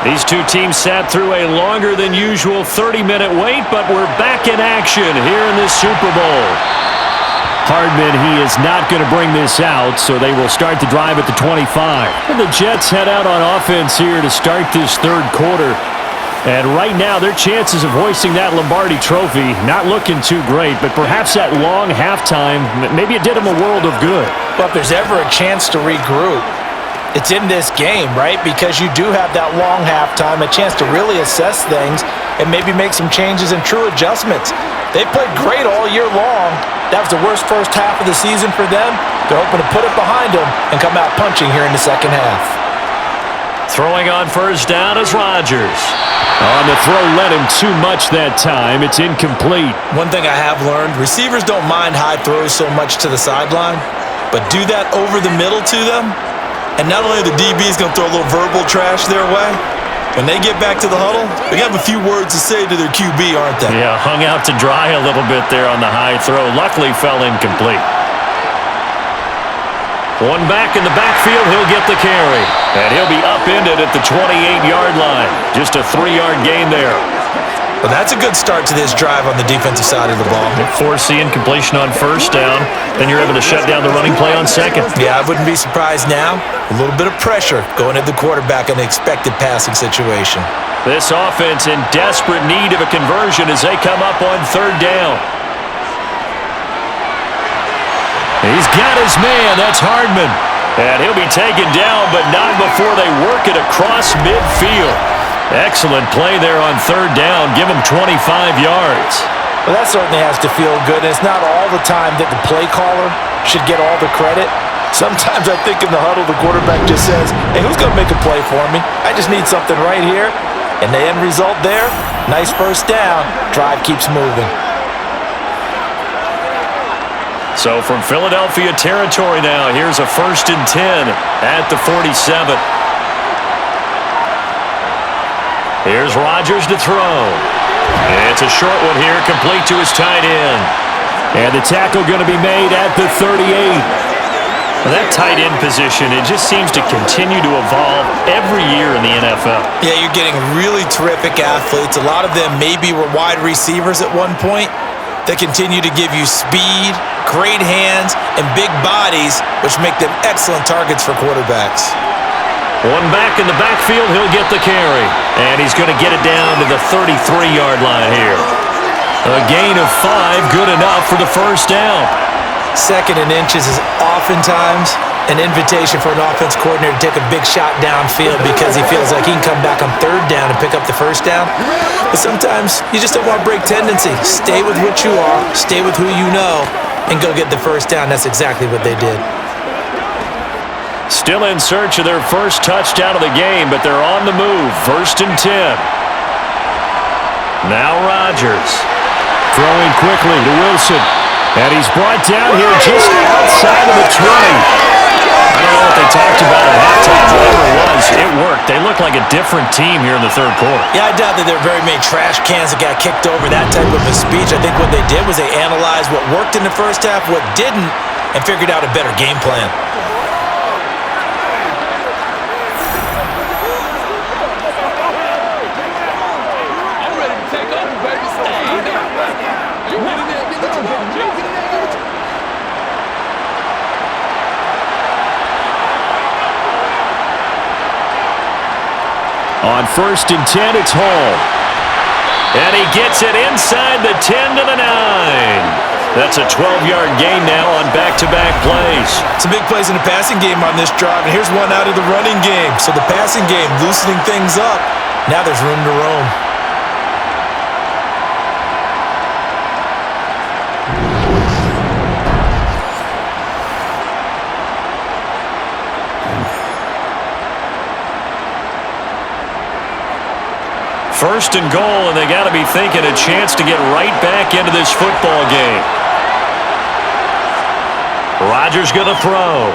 S3: These two teams sat through a longer than usual 30-minute wait, but we're back in action here in this Super Bowl. Hardman, he is not going to bring this out, so they will start the drive at the 25. And the Jets head out on offense here to start this third quarter. And right now, their chances of hoisting that Lombardi trophy not looking too great, but perhaps that long halftime, maybe it did them a world of good.
S4: But if there's ever a chance to regroup, it's in this game, right? Because you do have that long halftime, a chance to really assess things and maybe make some changes and true adjustments.
S5: They played great all year long. That was the worst first half of the season for them. They're hoping to put it behind them and come out punching here in the second half.
S3: Throwing on first down is Rodgers. On the throw, led him too much that time. It's incomplete.
S5: One thing I have learned, receivers don't mind high throws so much to the sideline, but do that over the middle to them, and not only are the DBs going to throw a little verbal trash their way, when they get back to the huddle, they have a few words to say to their QB, aren't they?
S3: Yeah, hung out to dry a little bit there on the high throw. Luckily, fell incomplete. One back in the backfield, he'll get the carry. And he'll be upended at the 28-yard line. Just a 3-yard gain there.
S5: Well, that's a good start to this drive on the defensive side of the ball.
S3: Foreseeing completion on first down. Then you're able to shut down the running play on second.
S5: Yeah, I wouldn't be surprised now. A little bit of pressure going at the quarterback in the expected passing situation.
S3: This offense in desperate need of a conversion as they come up on third down. He's got his man. That's Hardman. And he'll be taken down, but not before they work it across midfield. Excellent play there on third down. Give him 25 yards.
S5: Well, that certainly has to feel good. And it's not all the time that the play caller should get all the credit. Sometimes I think in the huddle, the quarterback just says, hey, who's going to make a play for me? I just need something right here. And the end result there, nice first down. Drive keeps moving.
S3: So from Philadelphia territory now, here's a 1st and 10 at the 47. Here's Rodgers to throw. It's a short one here, complete to his tight end. And the tackle going to be made at the 38. Well, that tight end position, it just seems to continue to evolve every year in the NFL.
S5: Yeah, you're getting really terrific athletes. A lot of them maybe were wide receivers at one point. They continue to give you speed, great hands, and big bodies, which make them excellent targets for quarterbacks.
S3: One back in the backfield, he'll get the carry. And he's going to get it down to the 33-yard line here. A gain of 5, good enough for the first down.
S5: 2nd and inches is oftentimes an invitation for an offense coordinator to take a big shot downfield because he feels like he can come back on third down and pick up the first down. But sometimes you just don't want to break tendency. Stay with what you are, stay with who you know, and go get the first down. That's exactly what they did.
S3: Still in search of their first touchdown of the game, but they're on the move. 1st and 10. Now Rodgers. Throwing quickly to Wilson. And he's brought down here just outside of the 20. I don't know what they talked about at halftime. Whatever it was, it worked. They look like a different team here in the third quarter.
S5: Yeah, I doubt that there are very many trash cans that got kicked over, that type of a speech. I think what they did was they analyzed what worked in the first half, what didn't, and figured out a better game plan.
S3: On 1st and 10, it's Hall. And he gets it inside the 10 to the 9. That's a 12-yard gain now on back-to-back plays.
S5: Some big plays in the passing game on this drive, and here's one out of the running game. So the passing game loosening things up. Now there's room to roam.
S3: First and goal, and they got to be thinking a chance to get right back into this football game. Rodgers going to throw.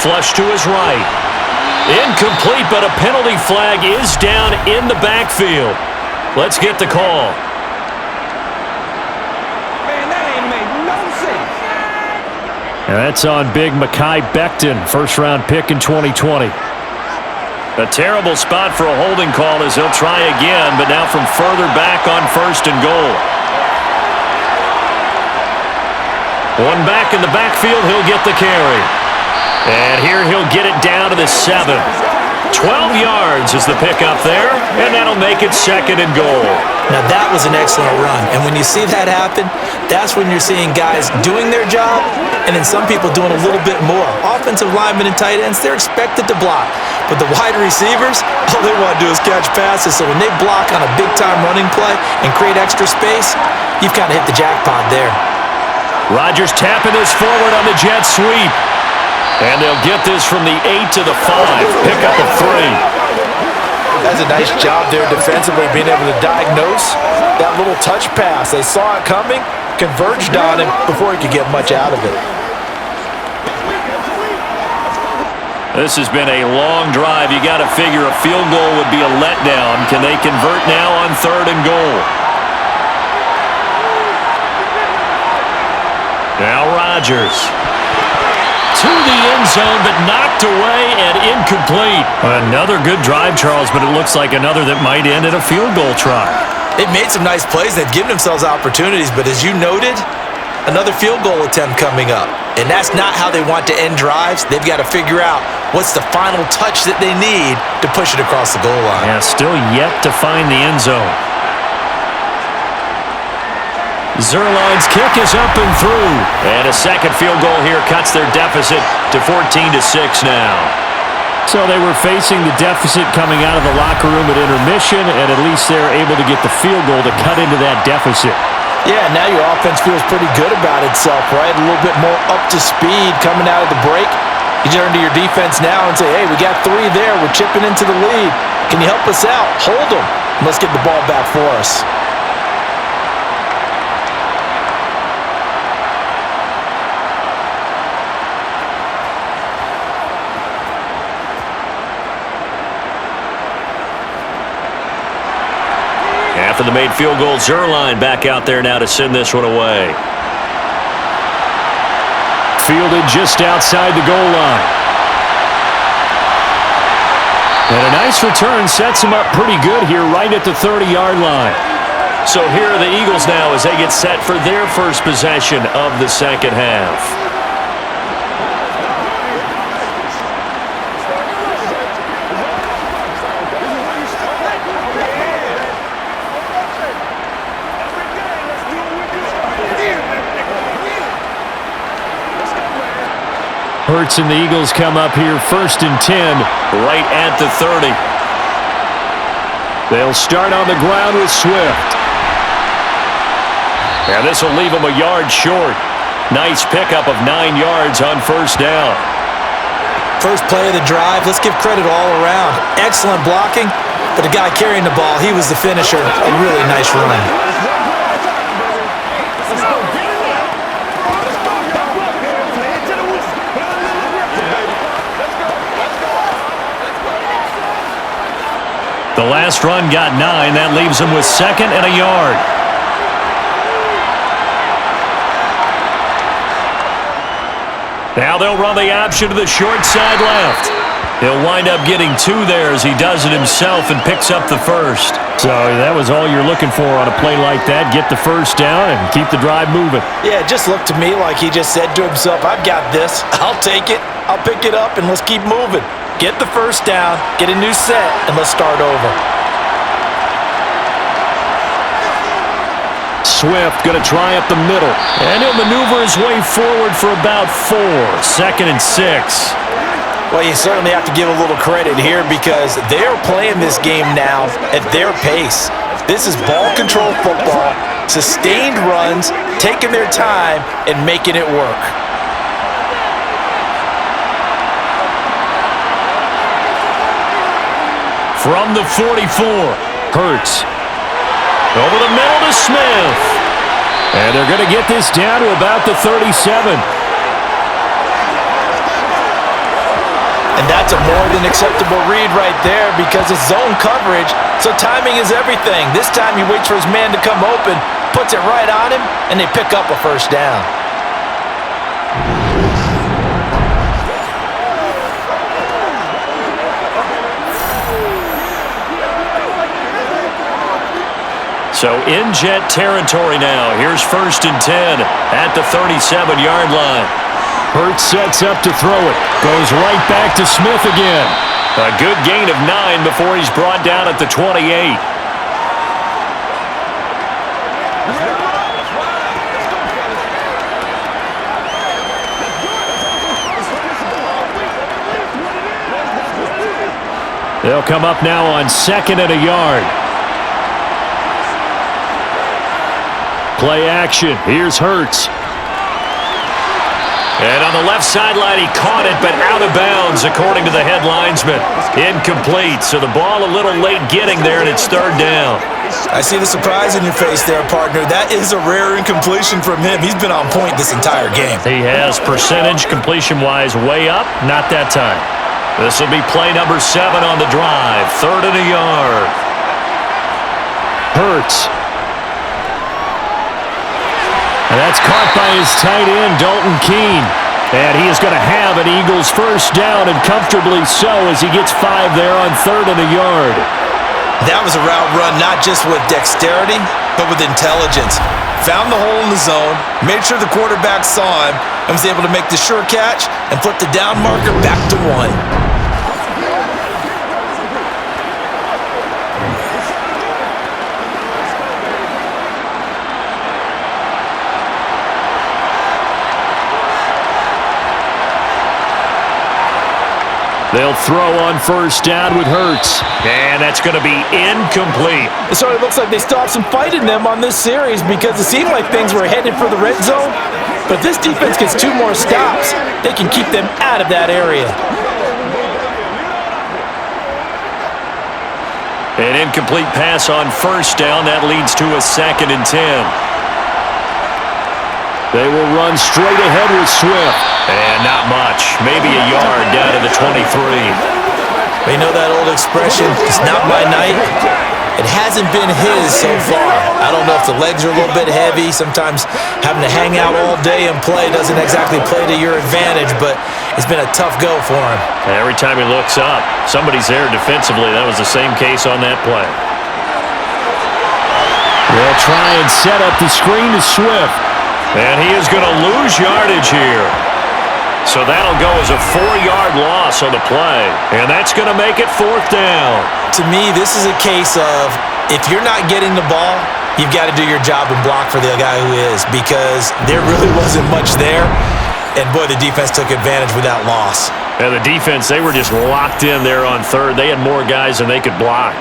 S3: Flush to his right. Incomplete, but a penalty flag is down in the backfield. Let's get the call.
S6: Man, that ain't made no sense.
S3: And that's on big Mekhi Becton, first-round pick in 2020. A terrible spot for a holding call as he'll try again, but now from further back on 1st and goal. One back in the backfield, he'll get the carry. And here he'll get it down to the 7. 12 yards is the pickup there, and that'll make it 2nd and goal.
S4: Now, that was an excellent run. And when you see that happen, that's when you're seeing guys doing their job and then some people doing a little bit more. Offensive linemen and tight ends, they're expected to block. But the wide receivers, all they want to do is catch passes. So when they block on a big-time running play and create extra space, you've kind of hit the jackpot there.
S3: Rodgers tapping this forward on the jet sweep. And they'll get this from the 8 to the 5. Pickup of 3.
S5: That's a nice job there defensively, being able to diagnose that little touch pass. They saw it coming, converged on him before he could get much out of it.
S3: This has been a long drive. You got to figure a field goal would be a letdown. Can they convert now on 3rd and goal? Now Rodgers. To the end zone, but knocked away and incomplete. Another good drive, Charles, but it looks like another that might end in a field goal try.
S4: They've made some nice plays. They've given themselves opportunities, but as you noted, another field goal attempt coming up. And that's not how they want to end drives. They've got to figure out what's the final touch that they need to push it across the goal line.
S3: Yeah, still yet to find the end zone. Zuerlein's kick is up and through. And a second field goal here cuts their deficit to 14-6 now. So they were facing the deficit coming out of the locker room at intermission, and at least they're able to get the field goal to cut into that deficit.
S5: Yeah, now your offense feels pretty good about itself, right? A little bit more up to speed coming out of the break. You turn to your defense now and say, hey, we got 3 there. We're chipping into the lead. Can you help us out? Hold them. Let's get the ball back for us.
S3: After the made field goal, Zuerlein back out there now to send this one away. Fielded just outside the goal line. And a nice return sets him up pretty good here right at the 30-yard line. So here are the Eagles now as they get set for their first possession of the second half. Hurts and the Eagles come up here 1st and 10, right at the 30. They'll start on the ground with Swift. And this will leave them a yard short. Nice pickup of 9 yards on 1st down.
S4: First play of the drive, let's give credit all around. Excellent blocking, but the guy carrying the ball, he was the finisher. A really nice run.
S3: The last run got 9. That leaves them with 2nd and a yard. Now they'll run the option to the short side left. He'll wind up getting 2 there as he does it himself and picks up the first. So that was all you're looking for on a play like that. Get the first down and keep the drive moving.
S5: Yeah, it just looked to me like he just said to himself, I've got this. I'll take it. I'll pick it up, and let's keep moving. Get the first down, get a new set, and let's start over.
S3: Swift going to try up the middle. And he'll maneuver his way forward for about 4. 2nd and 6.
S5: Well, you certainly have to give a little credit here because they're playing this game now at their pace. This is ball control football, sustained runs, taking their time, and making it work.
S3: From the 44, Hurts. Over the middle to Smith. And they're going to get this down to about the 37.
S5: And that's a more than acceptable read right there because it's zone coverage, so timing is everything. This time he waits for his man to come open, puts it right on him, and they pick up a first down.
S3: So in Jet territory now. Here's 1st and 10 at the 37-yard line. Hurts sets up to throw it. Goes right back to Smith again. A good gain of 9 before he's brought down at the 28. They'll come up now on 2nd and a yard. Play action. Here's Hurts. And on the left sideline, he caught it, but out of bounds, according to the head linesman. Incomplete, so the ball a little late getting there, and it's 3rd down.
S4: I see the surprise in your face there, partner. That is a rare incompletion from him. He's been on point this entire game.
S3: He has percentage completion-wise way up, not that time. This will be play number 7 on the drive. 3rd and a yard. Hurts. And that's caught by his tight end, Dalton Keene. And he is going to have an Eagles first down, and comfortably so, as he gets 5 there on 3rd and a yard.
S4: That was a route run not just with dexterity, but with intelligence. Found the hole in the zone, made sure the quarterback saw him, and was able to make the sure catch and flip the down marker back to 1.
S3: They'll throw on first down with Hurts. And that's going to be incomplete.
S5: It sort of looks like they still have some fight in them on this series because it seemed like things were headed for the red zone. But if this defense gets 2 more stops, they can keep them out of that area.
S3: An incomplete pass on first down. That leads to a 2nd and 10. They will run straight ahead with Swift. And not much. Maybe a yard down to the 23.
S4: You know that old expression, it's not my night. It hasn't been his so far. I don't know if the legs are a little bit heavy. Sometimes having to hang out all day and play doesn't exactly play to your advantage, but it's been a tough go for him.
S3: Every time he looks up, somebody's there defensively. That was the same case on that play. They'll try and set up the screen to Swift. And he is going to lose yardage here. So that'll go as a 4-yard loss on the play. And that's going to make it 4th down.
S4: To me, this is a case of if you're not getting the ball, you've got to do your job and block for the guy who is, because there really wasn't much there. And, boy, the defense took advantage with that loss.
S3: And the defense, they were just locked in there on 3rd. They had more guys than they could block.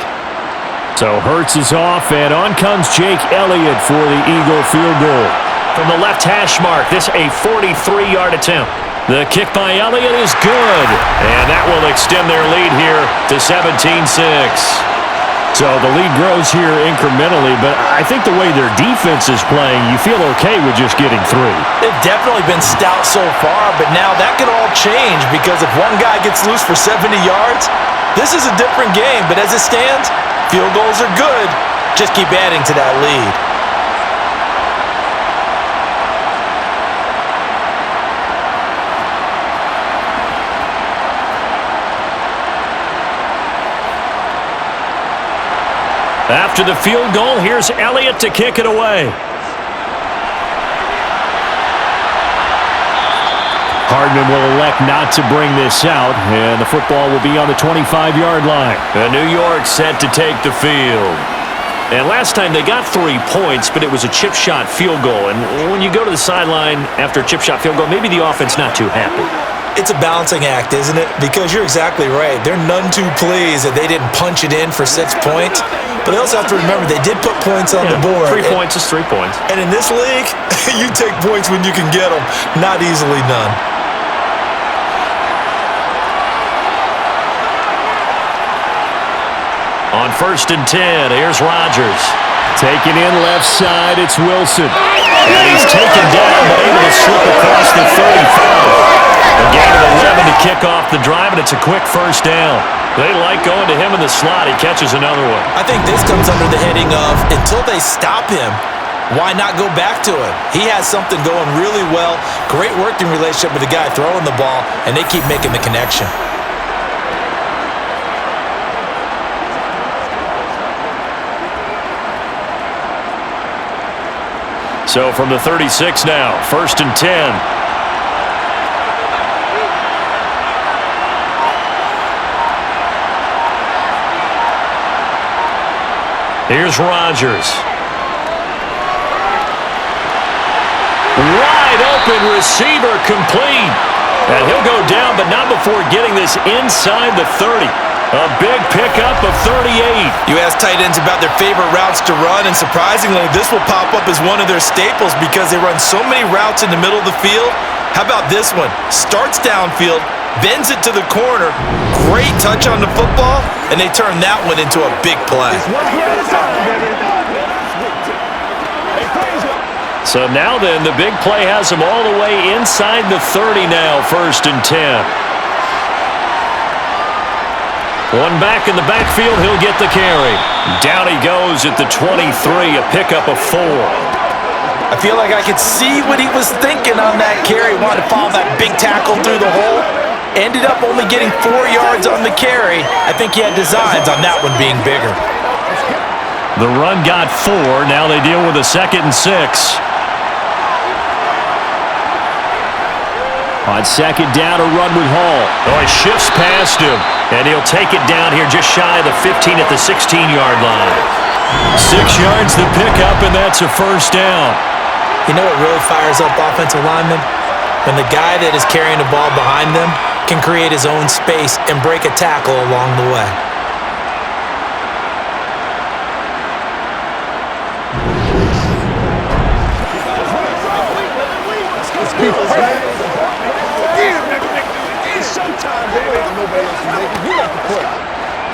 S3: So Hurts is off, and on comes Jake Elliott for the Eagle field goal. From the left hash mark, this a 43-yard attempt. The kick by Elliott is good, and that will extend their lead here to 17-6. So the lead grows here incrementally, but I think the way their defense is playing, you feel okay with just getting 3.
S5: They've definitely been stout so far, but now that could all change because if one guy gets loose for 70 yards, this is a different game. But as it stands, field goals are good. Just keep adding to that lead.
S3: After the field goal, here's Elliott to kick it away. Hardman will elect not to bring this out, and the football will be on the 25-yard line. New York set to take the field. And last time they got 3 points, but it was a chip shot field goal. And when you go to the sideline after a chip shot field goal, maybe the offense not too happy.
S4: It's a balancing act, isn't it? Because you're exactly right. They're none too pleased that they didn't punch it in for 6 points. But they also have to remember they did put points on the board.
S3: 3 points is 3 points.
S4: And in this league, you take points when you can get them. Not easily done.
S3: On 1st and 10, here's Rodgers. Taken in left side, it's Wilson. And he's taken down, but able to slip across the 35. A gain of 11 to kick off the drive, and it's a quick first down. They like going to him in the slot. He catches another one.
S4: I think this comes under the heading of until they stop him, why not go back to him? He has something going really well. Great working relationship with the guy throwing the ball, and they keep making the connection.
S3: So from the 36 now, 1st and 10. Here's Rodgers. Wide open receiver complete. And he'll go down, but not before getting this inside the 30. A big pickup of 38.
S4: You ask tight ends about their favorite routes to run, and surprisingly, this will pop up as one of their staples because they run so many routes in the middle of the field. How about this one? Starts downfield, bends it to the corner, great touch on the football, and they turn that one into a big play.
S3: So now then, the big play has him all the way inside the 30 now, 1st and 10. One back in the backfield, he'll get the carry. Down he goes at the 23, a pickup of 4.
S4: I feel like I could see what he was thinking on that carry. Wanted to follow that big tackle through the hole. Ended up only getting 4 yards on the carry. I think he had designs on that one being bigger.
S3: The run got 4. Now they deal with a 2nd and 6. On 2nd down, a run with Hall. Oh, he shifts past him, and he'll take it down here just shy of the 15 at the 16-yard line. 6 yards the pickup, and that's a 1st down.
S4: You know what really fires up offensive linemen? When the guy that is carrying the ball behind them can create his own space and break a tackle along the way.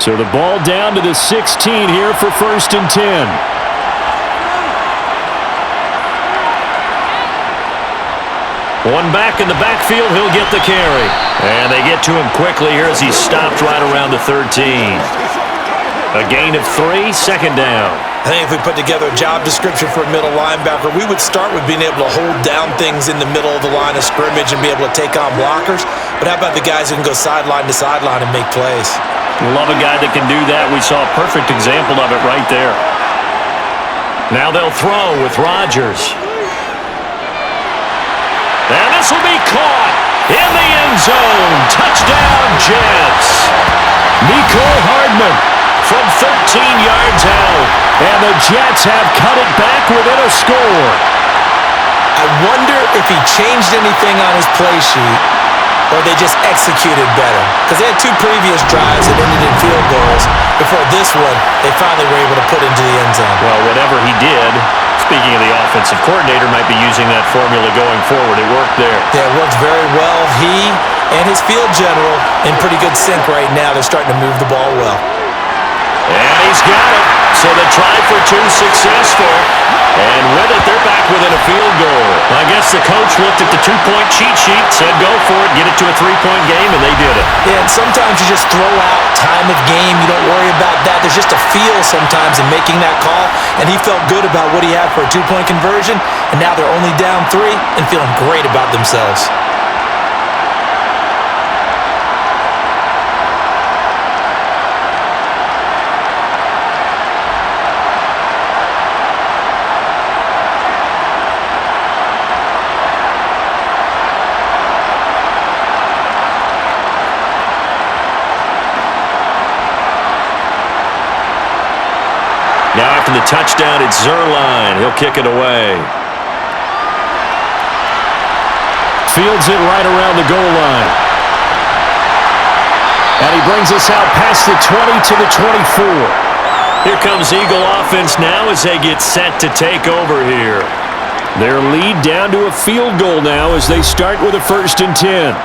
S3: So the ball down to the 16 here for 1st and 10. One back in the backfield, he'll get the carry. And they get to him quickly here as he's stopped right around the 13. A gain of 3, 2nd down.
S4: I think if we put together a job description for a middle linebacker, we would start with being able to hold down things in the middle of the line of scrimmage and be able to take on blockers. But how about the guys who can go sideline to sideline and make plays?
S3: Love a guy that can do that. We saw a perfect example of it right there. Now they'll throw with Rodgers. And this will be caught in the end zone. Touchdown, Jets. Mecole Hardman from 13 yards out. And the Jets have cut it back within a score.
S4: I wonder if he changed anything on his play sheet or they just executed better. Because they had 2 previous drives that ended in field goals. Before this one, they finally were able to put into the end zone.
S3: Well, whatever he did, speaking of the offensive coordinator, might be using that formula going forward. It worked there.
S4: Yeah, it worked very well. He and his field general in pretty good sync right now. They're starting to move the ball well.
S3: And he's got it. So the try for 2 successful. And with it, they're back within a field goal. I guess the coach looked at the 2-point cheat sheet, said go for it, get it to a 3-point game, and they did it.
S4: Yeah, and sometimes you just throw out time of game. You don't worry about that. There's just a feel sometimes in making that call, and he felt good about what he had for a 2-point conversion, and now they're only down 3 and feeling great about themselves.
S3: Now after the touchdown, it's Zuerlein. He'll kick it away. Fields it right around the goal line. And he brings us out past the 20 to the 24. Here comes Eagle offense now as they get set to take over here. Their lead down to a field goal now as they start with a 1st and 10.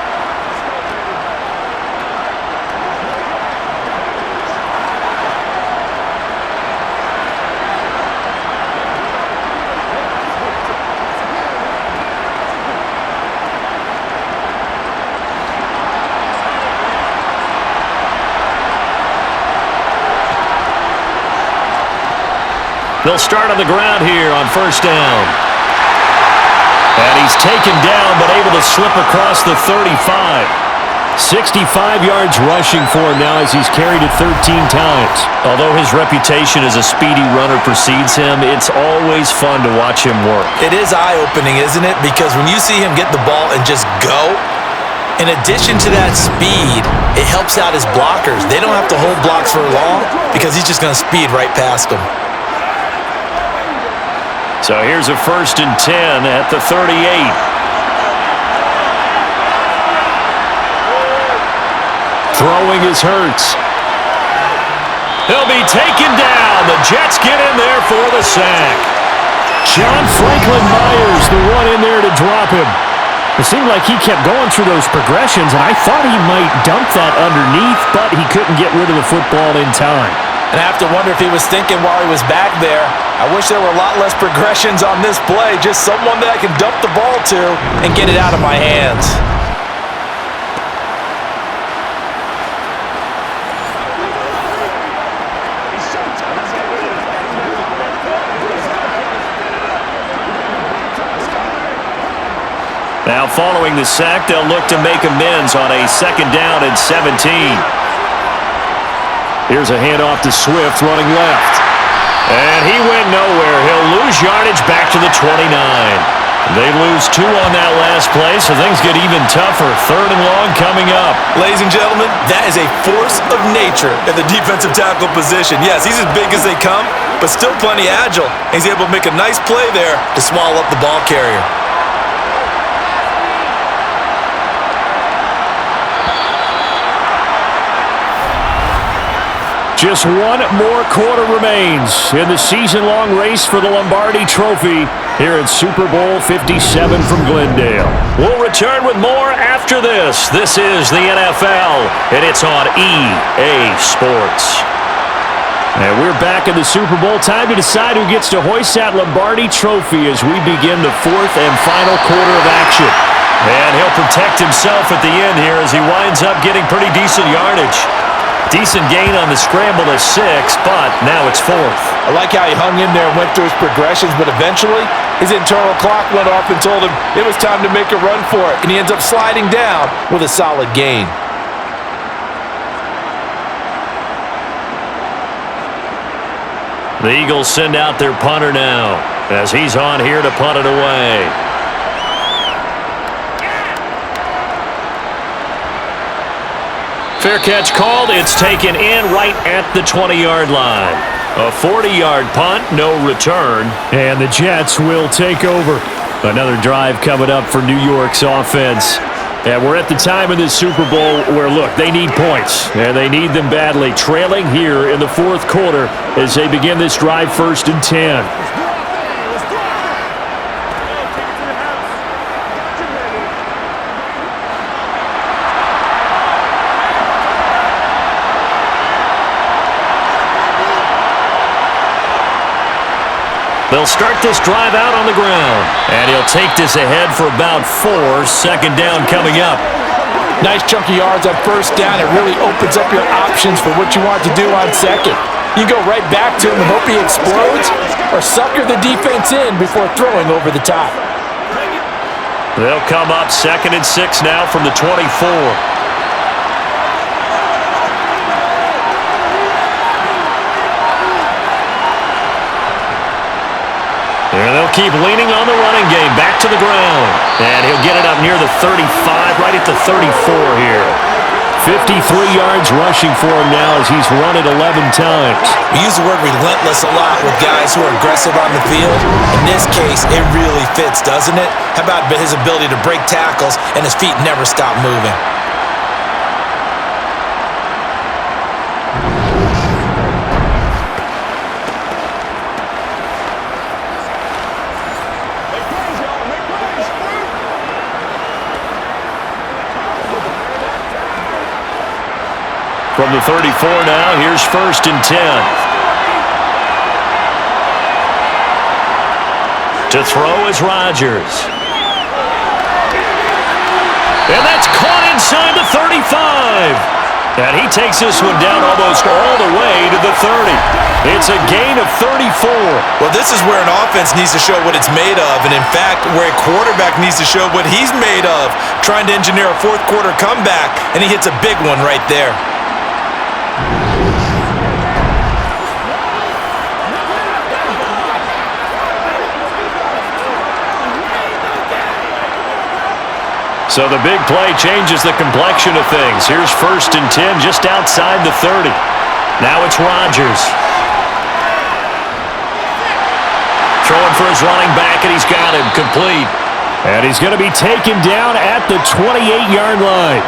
S3: They'll start on the ground here on 1st down. And he's taken down but able to slip across the 35. 65 yards rushing for him now as he's carried it 13 times. Although his reputation as a speedy runner precedes him, it's always fun to watch him work.
S4: It is eye-opening, isn't it? Because when you see him get the ball and just go, in addition to that speed, it helps out his blockers. They don't have to hold blocks for long because he's just going to speed right past them.
S3: So here's a 1st and 10 at the 38. Throwing is Hurts. He'll be taken down. The Jets get in there for the sack. John Franklin Myers, the one in there to drop him. It seemed like he kept going through those progressions, and I thought he might dump that underneath, but he couldn't get rid of the football in time.
S5: And I have to wonder if he was thinking while he was back there, I wish there were a lot less progressions on this play, just someone that I can dump the ball to and get it out of my hands.
S3: Now following the sack, they'll look to make amends on a 2nd down and 17. Here's a handoff to Swift running left. And he went nowhere. He'll lose yardage back to the 29. They lose 2 on that last play, so things get even tougher. 3rd and long coming up.
S5: Ladies and gentlemen, that is a force of nature in the defensive tackle position. Yes, he's as big as they come, but still plenty agile. He's able to make a nice play there to swallow up the ball carrier.
S3: Just 1 more quarter remains in the season-long race for the Lombardi Trophy here at Super Bowl 57 from Glendale. We'll return with more after this. This is the NFL, and it's on EA Sports. And we're back in the Super Bowl. Time to decide who gets to hoist that Lombardi Trophy as we begin the 4th and final quarter of action. And he'll protect himself at the end here as he winds up getting pretty decent yardage. Decent gain on the scramble is 6, but now it's 4th.
S5: I like how he hung in there and went through his progressions, but eventually his internal clock went off and told him it was time to make a run for it, and he ends up sliding down with a solid gain.
S3: The Eagles send out their punter now as he's on here to punt it away. Fair catch called. It's taken in right at the 20-yard line. A 40-yard punt, no return. And the Jets will take over. Another drive coming up for New York's offense. And we're at the time in this Super Bowl where, look, they need points. And they need them badly. Trailing here in the 4th quarter as they begin this drive 1st and 10. They'll start this drive out on the ground. And he'll take this ahead for about 4. 2nd down coming up.
S5: Nice chunky yards on 1st down. It really opens up your options for what you want to do on 2nd. You go right back to him and hope he explodes, or sucker the defense in before throwing over the top.
S3: They'll come up 2nd and 6 now from the 24. And they'll keep leaning on the running game. Back to the ground. And he'll get it up near the 35, right at the 34 here. 53 yards rushing for him now as he's run it 11 times.
S5: We use the word relentless a lot with guys who are aggressive on the field. In this case, it really fits, doesn't it? How about his ability to break tackles and his feet never stop moving?
S3: From the 34 now, here's 1st and 10. To throw is Rodgers. And that's caught inside the 35. And he takes this one down almost all the way to the 30. It's a gain of 34.
S5: Well, this is where an offense needs to show what it's made of. And in fact, where a quarterback needs to show what he's made of. Trying to engineer a 4th quarter comeback, and he hits a big one right there.
S3: So the big play changes the complexion of things. Here's 1st and 10 just outside the 30. Now it's Rodgers. Throwing for his running back, and he's got him complete. And he's going to be taken down at the 28-yard line.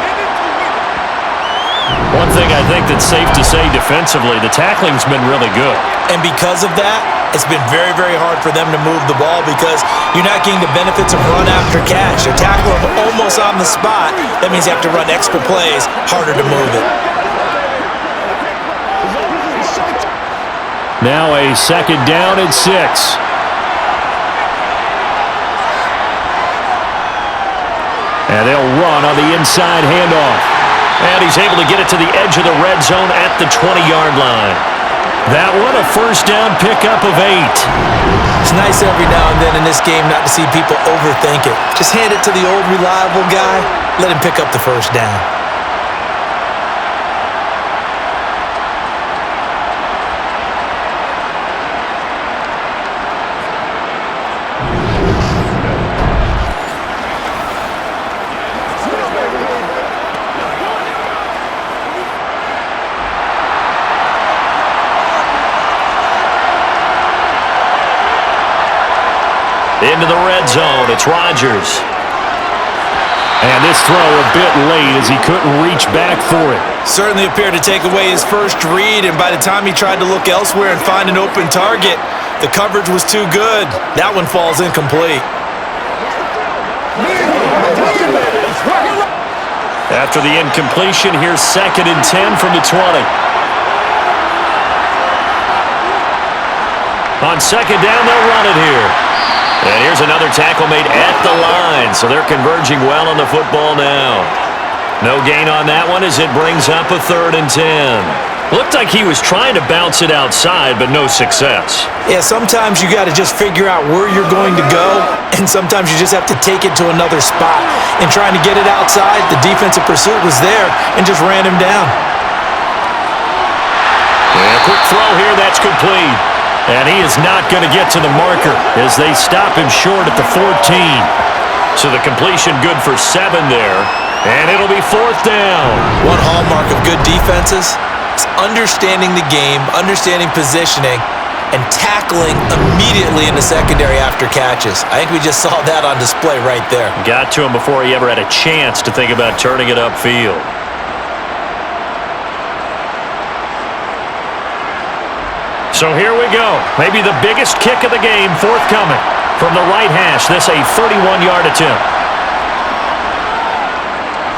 S3: One thing I think that's safe to say defensively, the tackling's been really good.
S4: And because of that, it's been very, very hard for them to move the ball because you're not getting the benefits of run after catch. They're tackling them almost on the spot. That means you have to run extra plays, harder to move it.
S3: Now a second down and 6. And they'll run on the inside handoff. And he's able to get it to the edge of the red zone at the 20-yard line. That one, a first down pickup of 8.
S4: It's nice every now and then in this game not to see people overthink it. Just hand it to the old reliable guy, let him pick up the first down.
S3: Into the red zone, it's Rodgers. And this throw a bit late as he couldn't reach back for it.
S4: Certainly appeared to take away his first read, and by the time he tried to look elsewhere and find an open target, the coverage was too good. That one falls incomplete.
S3: After the incompletion, here's 2nd and 10 from the 20. On second down, they'll run it here. And here's another tackle made at the line, so they're converging well on the football now. No gain on that one as it brings up a 3rd and 10. Looked like he was trying to bounce it outside, but no success.
S4: Yeah, sometimes you got to just figure out where you're going to go, and sometimes you just have to take it to another spot. And trying to get it outside, the defensive pursuit was there and just ran him down.
S3: And a quick throw here, that's complete. And he is not going to get to the marker as they stop him short at the 14. So the completion good for 7 there. And it'll be 4th down.
S4: One hallmark of good defenses is understanding the game, understanding positioning, and tackling immediately in the secondary after catches. I think we just saw that on display right there.
S3: Got to him before he ever had a chance to think about turning it upfield. So here we go. Maybe the biggest kick of the game forthcoming. From the right hash, this a 31-yard attempt.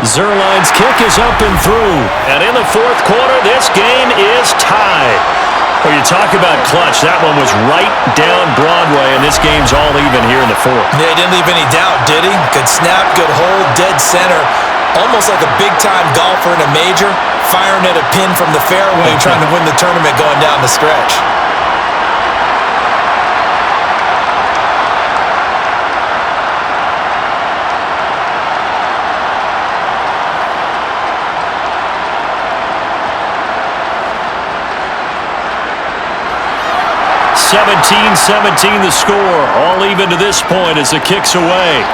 S3: Zerline's kick is up and through. And in the 4th quarter, this game is tied. Well, you talk about clutch. That one was right down Broadway, and this game's all even here in the 4th.
S4: Yeah, he didn't leave any doubt, did he? Good snap, good hold, dead center. Almost like a big-time golfer in a major, firing at a pin from the fairway, trying to win the tournament going down the stretch.
S3: (17-17) the score. All even to this point as the kick's away.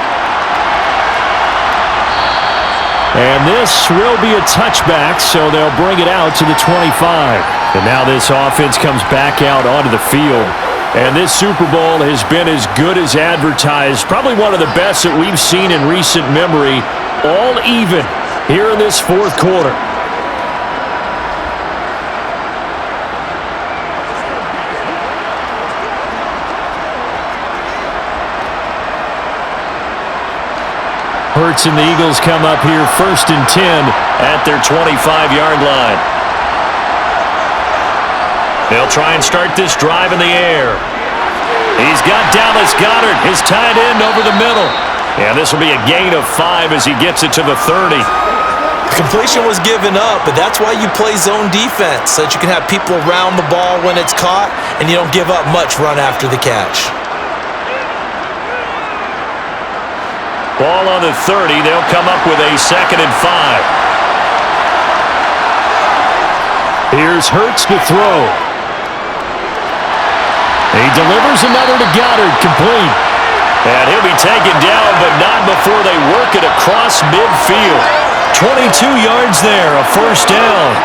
S3: And this will be a touchback, so they'll bring it out to the 25. And now this offense comes back out onto the field. And this Super Bowl has been as good as advertised. Probably one of the best that we've seen in recent memory. All even here in this 4th quarter. Hurts and the Eagles come up here 1st and 10 at their 25-yard line. They'll try and start this drive in the air. He's got Dallas Goedert, his tight end, over the middle. And this will be a gain of 5 as he gets it to the 30.
S4: Completion was given up, but that's why you play zone defense, so that you can have people around the ball when it's caught, and you don't give up much run after the catch.
S3: Ball on the 30. They'll come up with a 2nd and 5. Here's Hurts to throw. He delivers another to Goddard, complete. And he'll be taken down, but not before they work it across midfield. 22 yards there, a first down.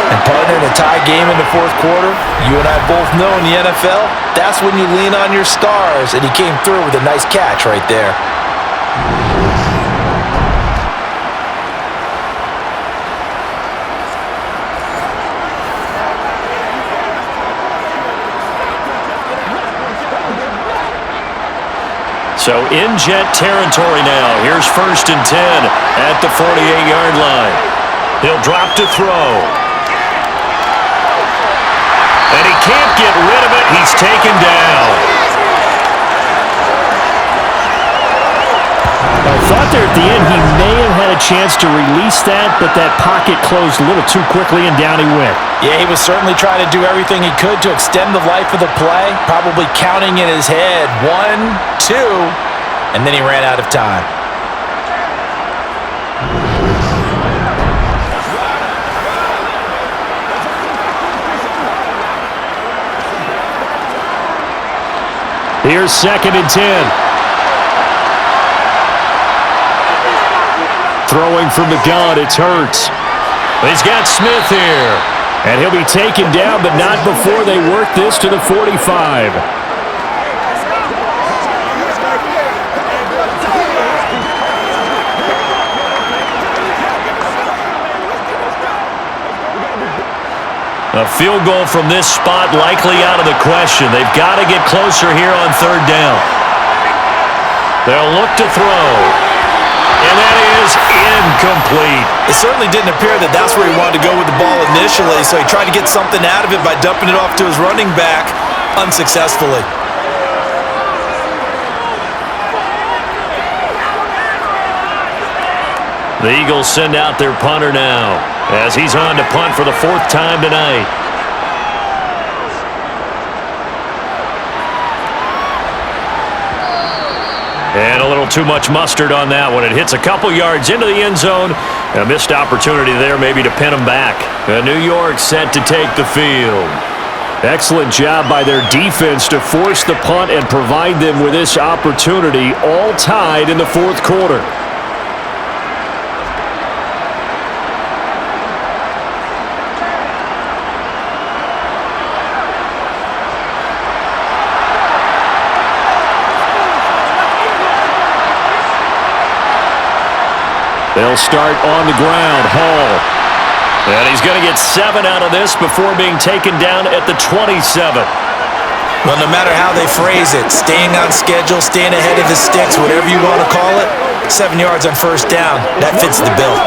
S5: And partner, in a tie game in the fourth quarter, you and I both know in the NFL, that's when you lean on your stars, and he came through with a nice catch right there.
S3: So in Jet territory now. Here's 1st and 10 at the 48-yard line. He'll drop to throw. And he can't get rid of it. He's taken down. I thought there at the end he may have had a chance to release that, but that pocket closed a little too quickly, and down he went.
S5: Yeah, he was certainly trying to do everything he could to extend the life of the play, probably counting in his head 1, 2, and then he ran out of time.
S3: Here's 2nd and 10. Throwing from the gun, it's Hurts. He's got Smith here. And he'll be taken down, but not before they work this to the 45. A field goal from this spot likely out of the question. They've got to get closer here on 3rd down. They'll look to throw. And that is incomplete.
S5: It certainly didn't appear that that's where he wanted to go with the ball initially, so he tried to get something out of it by dumping it off to his running back unsuccessfully.
S3: The Eagles send out their punter now as he's on to punt for the 4th time tonight. And a little too much mustard on that one. It hits a couple yards into the end zone. A missed opportunity there maybe to pin them back. New York set to take the field. Excellent job by their defense to force the punt and provide them with this opportunity, all tied in the 4th quarter. They'll start on the ground. Hall. And he's going to get 7 out of this before being taken down at the 27.
S5: Well, no matter how they phrase it, staying on schedule, staying ahead of his sticks, whatever you want to call it, 7 yards on 1st down, that fits the bill.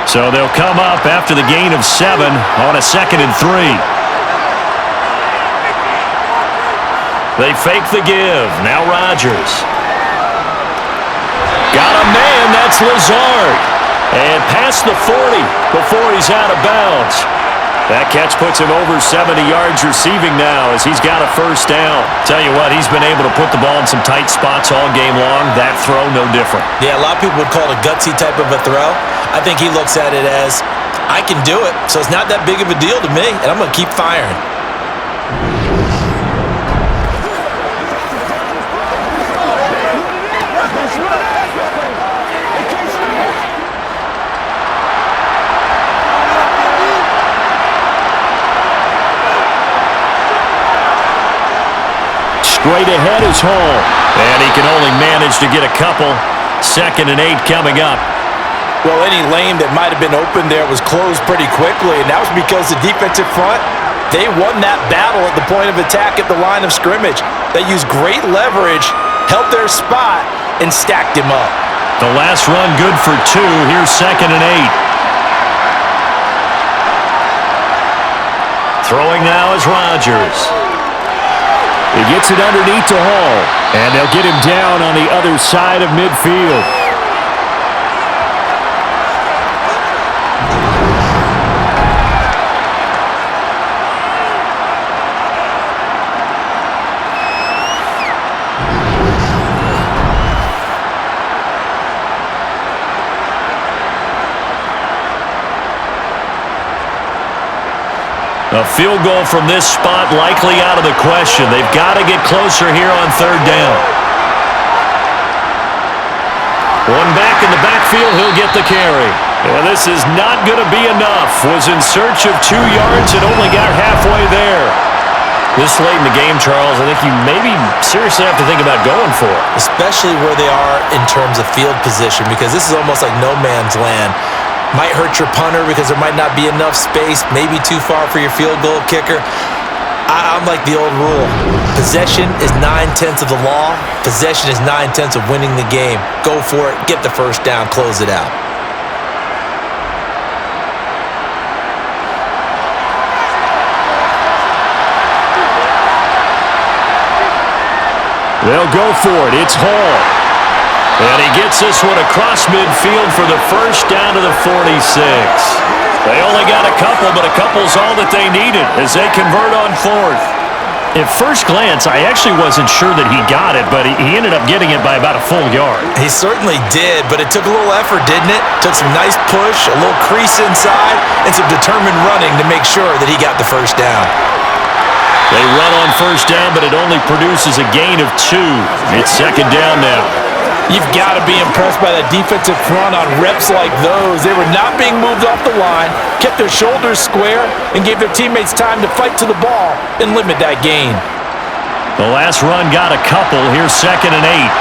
S3: So they'll come up after the gain of 7 on a 2nd and 3. They fake the give. Now Rodgers. Got a man, that's Lazard. And past the 40 before he's out of bounds. That catch puts him over 70 yards receiving now as he's got a 1st down. Tell you what, he's been able to put the ball in some tight spots all game long. That throw, no different.
S5: Yeah, a lot of people would call it a gutsy type of a throw. I think he looks at it as, I can do it, so it's not that big of a deal to me, and I'm going to keep firing.
S3: Straight ahead is Hall. And he can only manage to get a couple. 2nd and 8 coming up.
S5: Well, any lane that might have been open there was closed pretty quickly, and that was because the defensive front, they won that battle at the point of attack at the line of scrimmage. They used great leverage, held their spot, and stacked him up.
S3: The last run good for 2. Here's 2nd and 8. Throwing now is Rodgers. He gets it underneath to Hall, and they'll get him down on the other side of midfield. A field goal from this spot likely out of the question. They've got to get closer here on 3rd down. One back in the backfield, he'll get the carry. And this is not going to be enough. Was in search of 2 yards and only got halfway there. This late in the game, Charles, I think you maybe seriously have to think about going for it.
S4: Especially where they are in terms of field position, because this is almost like no man's land. Might hurt your punter because there might not be enough space, maybe too far for your field goal kicker. I'm like the old rule. Possession is 9/10 of the law. Possession is 9/10 of winning the game. Go for it, get the first down, close it out.
S3: They'll go for it. It's Hall. And he gets this one across midfield for the first down to the 46. They only got a couple, but a couple's all that they needed as they convert on 4th. At first glance, I actually wasn't sure that he got it, but he ended up getting it by about a full yard.
S4: He certainly did, but it took a little effort, didn't it? Took some nice push, a little crease inside, and some determined running to make sure that he got the first down.
S3: They run on first down, but it only produces a gain of 2. It's second down now.
S5: You've got to be impressed by that defensive front on reps like those. They were not being moved off the line, kept their shoulders square, and gave their teammates time to fight to the ball and limit that gain.
S3: The last run got a couple. Here's 2nd and 8.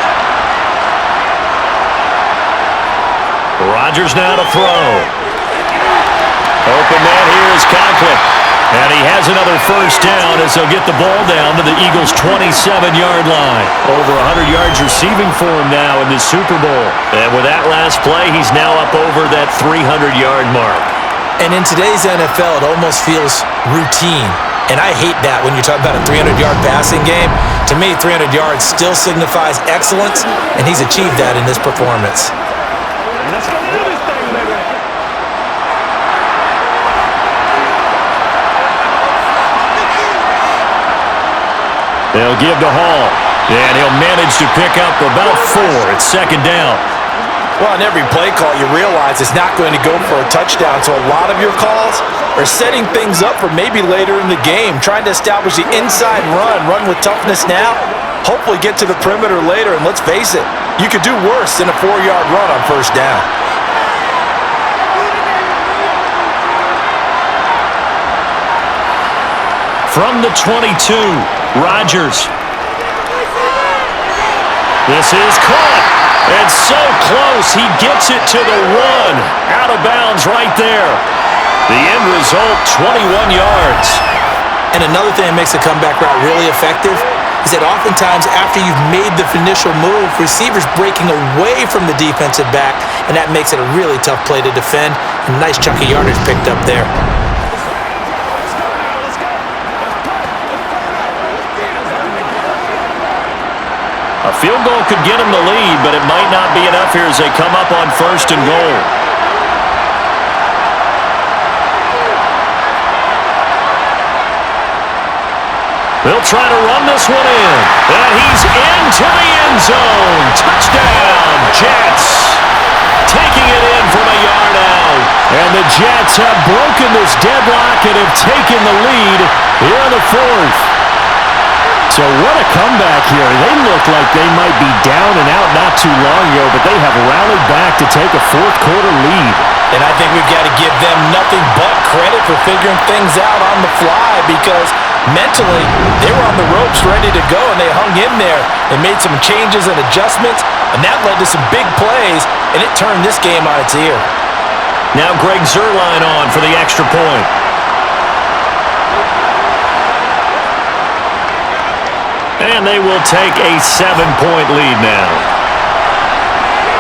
S3: Rodgers now to throw. Open man here is Conklin. And he has another first down as they'll get the ball down to the Eagles' 27-yard line. Over 100 yards receiving for him now in this Super Bowl. And with that last play, he's now up over that 300-yard mark.
S4: And in today's NFL, it almost feels routine. And I hate that when you're talking about a 300-yard passing game. To me, 300 yards still signifies excellence, and he's achieved that in this performance.
S6: Let's go do this thing, baby.
S3: They'll give to Hall, and he'll manage to pick up about 4. It's second down.
S5: Well, on every play call, you realize it's not going to go for a touchdown, so a lot of your calls are setting things up for maybe later in the game, trying to establish the inside run with toughness now, hopefully get to the perimeter later, and let's face it, you could do worse than a 4-yard run on first down.
S3: From the 22, Rodgers. This is caught. And so close, he gets it to the 1. Out of bounds right there. The end result, 21 yards.
S4: And another thing that makes the comeback route really effective is that oftentimes after you've made the initial move, receivers breaking away from the defensive back, and that makes it a really tough play to defend. A nice chunk of yardage picked up there.
S3: A field goal could get him the lead, but it might not be enough here as they come up on 1st and goal. They'll try to run this one in, and he's into the end zone. Touchdown, Jets. Taking it in from a yard out. And the Jets have broken this deadlock and have taken the lead here in the 4th. So what a comeback here. They look like they might be down and out not too long ago, but they have rallied back to take a 4th quarter lead.
S5: And I think we've got to give them nothing but credit for figuring things out on the fly, because mentally they were on the ropes ready to go, and they hung in there. They made some changes and adjustments, and that led to some big plays, and it turned this game on its ear.
S3: Now Greg Zuerlein on for the extra point. And they will take a 7-point lead now.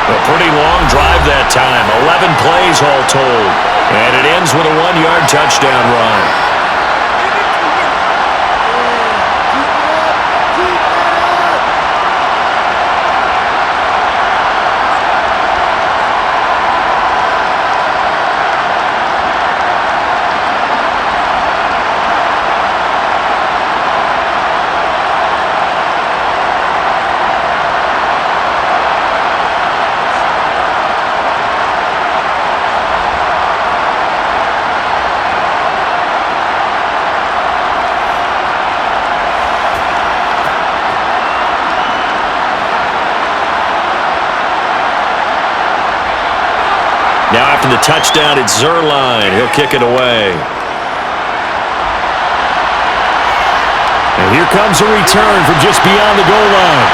S3: A pretty long drive that time. 11 plays all told. And it ends with a 1-yard touchdown run. the touchdown. It's Zerline. He'll kick it away. And here comes a return from just beyond the goal line.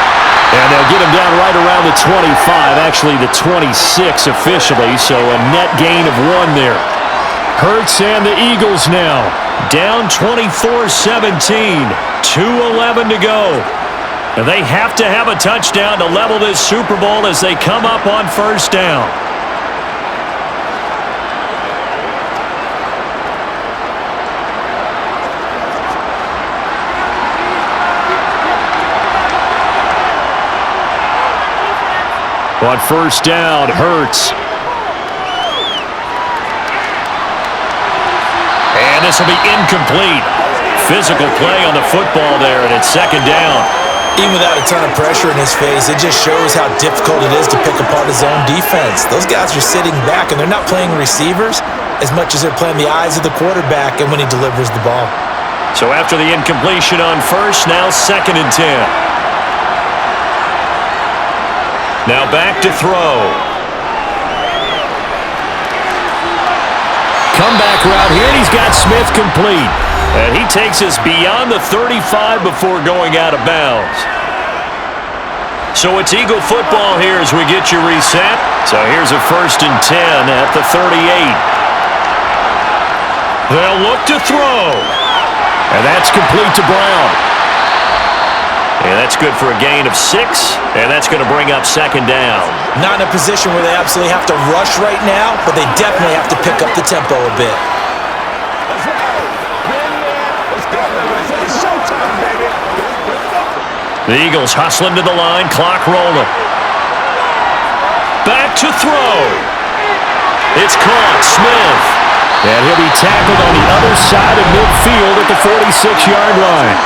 S3: And they'll get him down right around the 25, actually the 26 officially, so a net gain of 1 there. Hurts and the Eagles now down 24-17, 2:11 to go. And they have to have a touchdown to level this Super Bowl as they come up on first down. On first down, Hurts. And this will be incomplete. Physical play on the football there, and it's second down.
S4: Even without a ton of pressure in his face, it just shows how difficult it is to pick apart his own defense. Those guys are sitting back, and they're not playing receivers as much as they're playing the eyes of the quarterback and when he delivers the ball.
S3: So after the incompletion on first, now 2nd and 10. Now back to throw. Comeback route here, and he's got Smith complete. And he takes us beyond the 35 before going out of bounds. So it's Eagle football here as we get you reset. So here's a 1st and 10 at the 38. They'll look to throw. And that's complete to Brown. And that's good for a gain of 6, and that's going to bring up second down.
S4: Not in a position where they absolutely have to rush right now, but they definitely have to pick up the tempo a bit.
S3: The Eagles hustling to the line, clock rolling. Back to throw. It's caught, Smith. And he'll be tackled on the other side of midfield at the 46-yard line.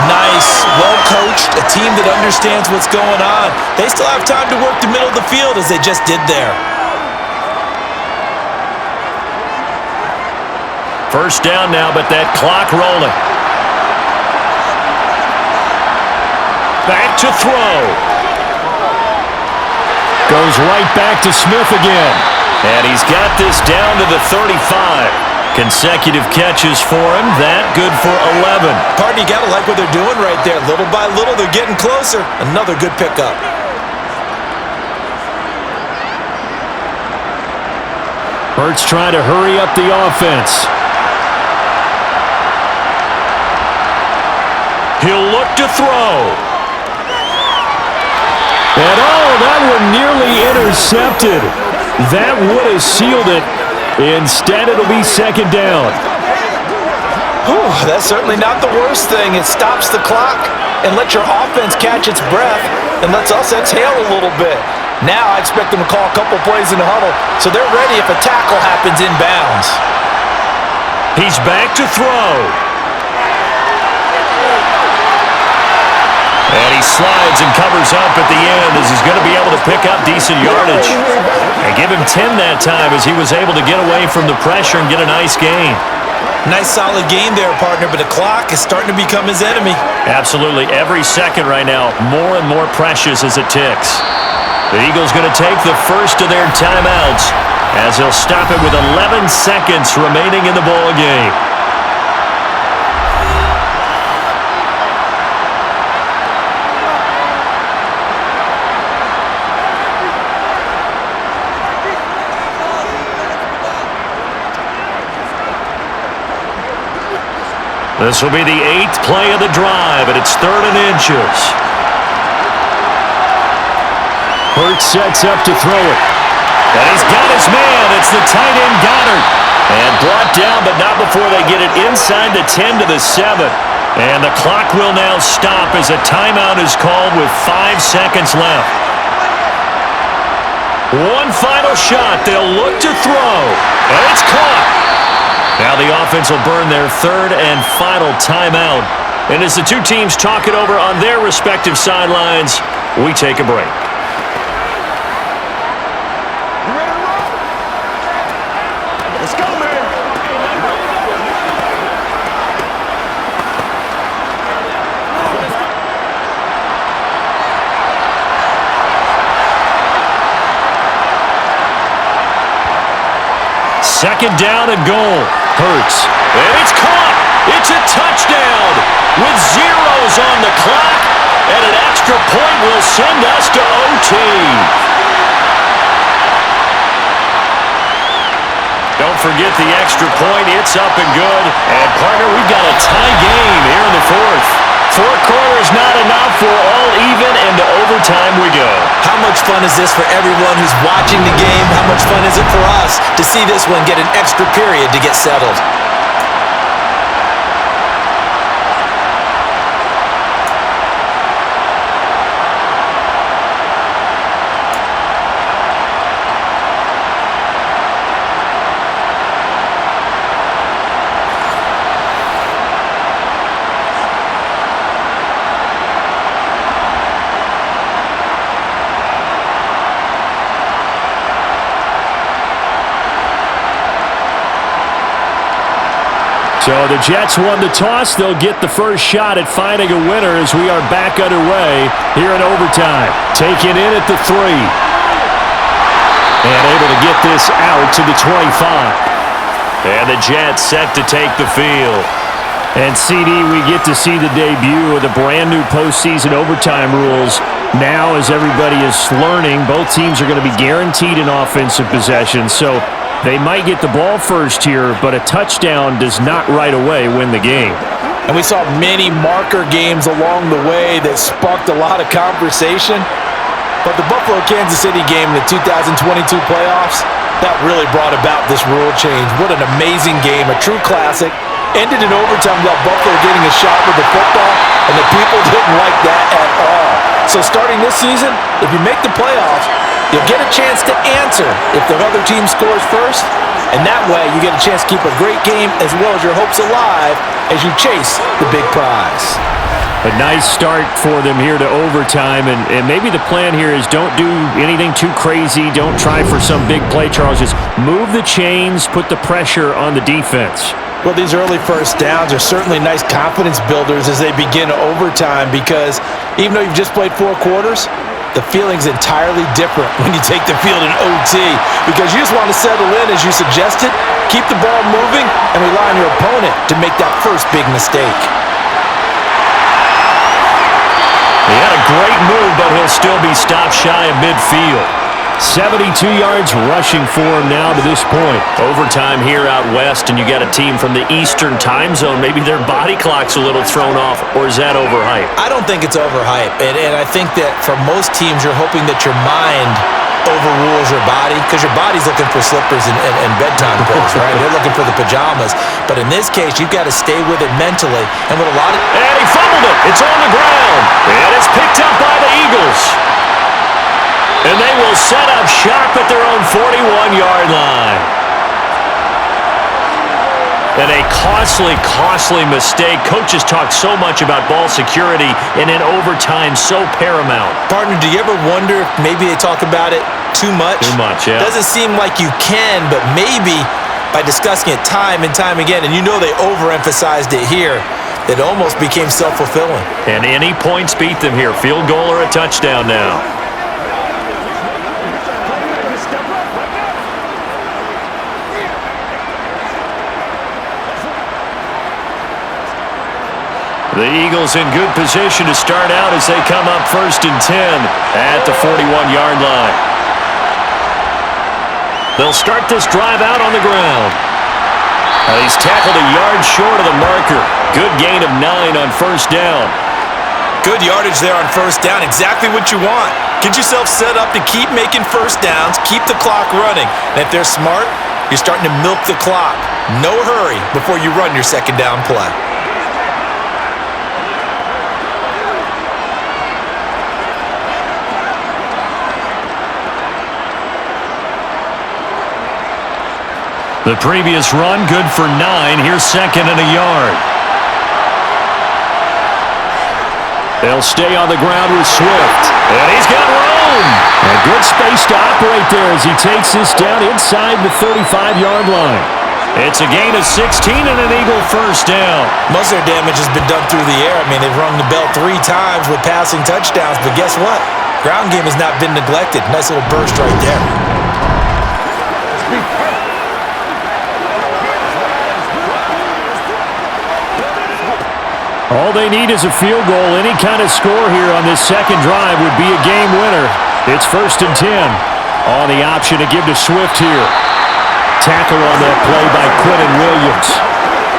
S4: Nice, well-coached, a team that understands what's going on. They still have time to work the middle of the field as they just did there.
S3: First down now, but that clock rolling. Back to throw. Goes right back to Smith again. And he's got this down to the 35. Consecutive catches for him. That good for 11.
S4: Partner, you got to like what they're doing right there. Little by little, they're getting closer. Another good pickup.
S3: Hurts trying to hurry up the offense. He'll look to throw. And that one nearly intercepted. That would have sealed it. Instead, it'll be second down.
S5: Whew, that's certainly not the worst thing. It stops the clock and lets your offense catch its breath and lets us exhale a little bit. Now I expect them to call a couple plays in the huddle so they're ready if a tackle happens inbounds.
S3: He's back to throw. And he slides and covers up at the end as he's going to be able to pick up decent yardage. And give him 10 that time as he was able to get away from the pressure and get a nice gain.
S4: Nice solid game there, partner, but the clock is starting to become his enemy.
S3: Absolutely. Every second right now, more and more precious as it ticks. The Eagles going to take the first of their timeouts as they'll stop it with 11 seconds remaining in the ball game. This will be the 8th play of the drive, and it's 3rd and inches. Hurts sets up to throw it. And he's got his man. It's the tight end Goddard. And brought down, but not before they get it inside the 10 to the 7. And the clock will now stop as a timeout is called with 5 seconds left. One final shot. They'll look to throw. And it's caught. Now the offense will burn their 3rd and final timeout. And as the two teams talk it over on their respective sidelines, we take a break.
S6: Let's go, man.
S3: Second down and goal. Hurts. And it's caught. It's a touchdown with zeros on the clock. And an extra point will send us to OT. Don't forget the extra point. It's up and good. And, partner, we've got a tie game here in the fourth. 4 quarters not enough. We're all even, and to overtime we go.
S4: How much fun is this for everyone who's watching the game? How much fun is it for us to see this one get an extra period to get settled?
S3: So the Jets won the toss. They'll get the first shot at finding a winner as we are back underway here in overtime. Taken in at the 3. And able to get this out to the 25. And the Jets set to take the field. And CD, we get to see the debut of the brand new postseason overtime rules. Now, as everybody is learning, both teams are going to be guaranteed an offensive possession. So they might get the ball first here, but a touchdown does not right away win the game.
S5: And we saw many marker games along the way that sparked a lot of conversation. But the Buffalo-Kansas City game in the 2022 playoffs, that really brought about this rule change. What an amazing game, a true classic. Ended in overtime without Buffalo getting a shot with the football, and the people didn't like that at all. So starting this season, if you make the playoffs, you'll get a chance to answer if the other team scores first, and that way you get a chance to keep a great game as well as your hopes alive as you chase the big prize.
S3: A nice start for them here to overtime, and maybe the plan here is don't do anything too crazy. Don't try for some big play, Charles. Just move the chains, put the pressure on the defense.
S5: Well, these early first downs are certainly nice confidence builders as they begin overtime because even though you've just played 4 quarters, the feeling's entirely different when you take the field in OT because you just want to settle in as you suggested, keep the ball moving, and rely on your opponent to make that first big mistake.
S3: He had a great move, but he'll still be stopped shy of midfield. 72 yards rushing for him now to this point. Overtime here out west, and you got a team from the Eastern time zone. Maybe their body clock's a little thrown off, or is that overhyped?
S4: I don't think it's overhyped, and I think that for most teams, you're hoping that your mind overrules your body because your body's looking for slippers and bedtime clothes, right? They're looking for the pajamas. But in this case, you've got to stay with it mentally. And with a lot of...
S3: And he fumbled it. It's on the ground. And it's picked up by the Eagles. And they will set up shop at their own 41-yard line. And a costly mistake. Coaches talk so much about ball security, and in overtime, so paramount.
S4: Partner, do you ever wonder if maybe they talk about it too much?
S3: Too much, yeah.
S4: Doesn't seem like you can, but maybe by discussing it time and time again, and you know they overemphasized it here, it almost became self-fulfilling.
S3: And any points beat them here. Field goal or a touchdown now. The Eagles in good position to start out as they come up 1st and 10 at the 41-yard line. They'll start this drive out on the ground. He's tackled a yard short of the marker. Good gain of 9 on 1st down.
S4: Good yardage there on 1st down. Exactly what you want. Get yourself set up to keep making 1st downs, keep the clock running. And if they're smart, you're starting to milk the clock. No hurry before you run your 2nd down play.
S3: The previous run, good for 9. Here's 2nd and a yard. They'll stay on the ground with Swift. And he's got room. A good space to operate there as he takes this down inside the 35-yard line. It's a gain of 16 and an Eagle 1st down.
S4: Most of their damage has been done through the air. I mean, they've rung the bell 3 times with passing touchdowns, but guess what? Ground game has not been neglected. Nice little burst right there.
S3: All they need is a field goal. Any kind of score here on this second drive would be a game winner. It's 1st and 10. On the option to give to Swift here. Tackle on that play by Quentin Williams.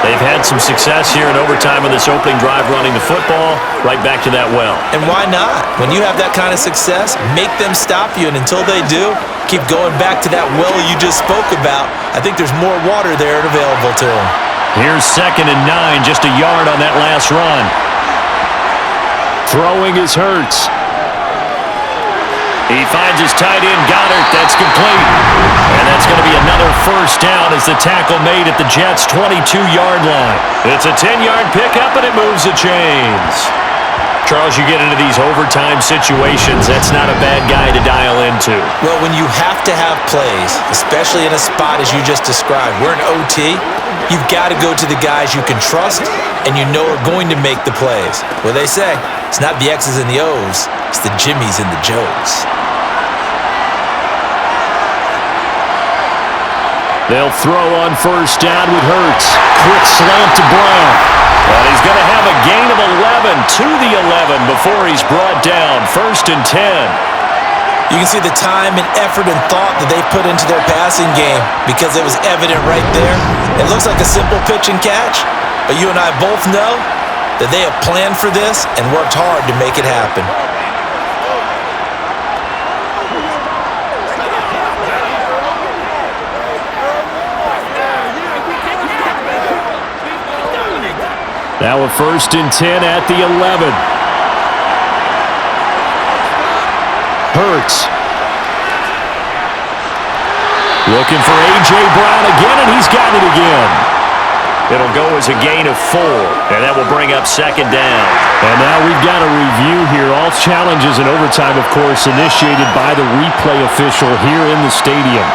S2: They've had some success here in overtime on this opening drive running the football. Right back to that well.
S4: And why not? When you have that kind of success, make them stop you. And until they do, keep going back to that well you just spoke about. I think there's more water there available to them.
S2: Here's 2nd and 9, just a yard on that last run.
S3: Throwing is Hurts.
S2: He finds his tight end, Goddard. That's complete. And that's going to be another first down as the tackle made at the Jets' 22-yard line. It's a 10-yard pickup, and it moves the chains. Charles, you get into these overtime situations, that's not a bad guy to dial into.
S4: Well, when you have to have plays, especially in a spot as you just described, we're in OT, you've got to go to the guys you can trust and you know are going to make the plays. Well, they say, it's not the X's and the O's, it's the Jimmys and the Joes.
S3: They'll throw on first down with Hurts. Quick slant to Brown.
S2: But he's going to have a gain of 11 to the 11 before he's brought down. 1st and 10.
S4: You can see the time and effort and thought that they put into their passing game because it was evident right there. It looks like a simple pitch and catch, but you and I both know that they have planned for this and worked hard to make it happen.
S3: Now a 1st and 10 at the 11. Hurts. Looking for A.J. Brown again, and he's got it again.
S2: It'll go as a gain of 4, and that will bring up 2nd down.
S3: And now we've got a review here. All challenges in overtime, of course, initiated by the replay official here in the stadium.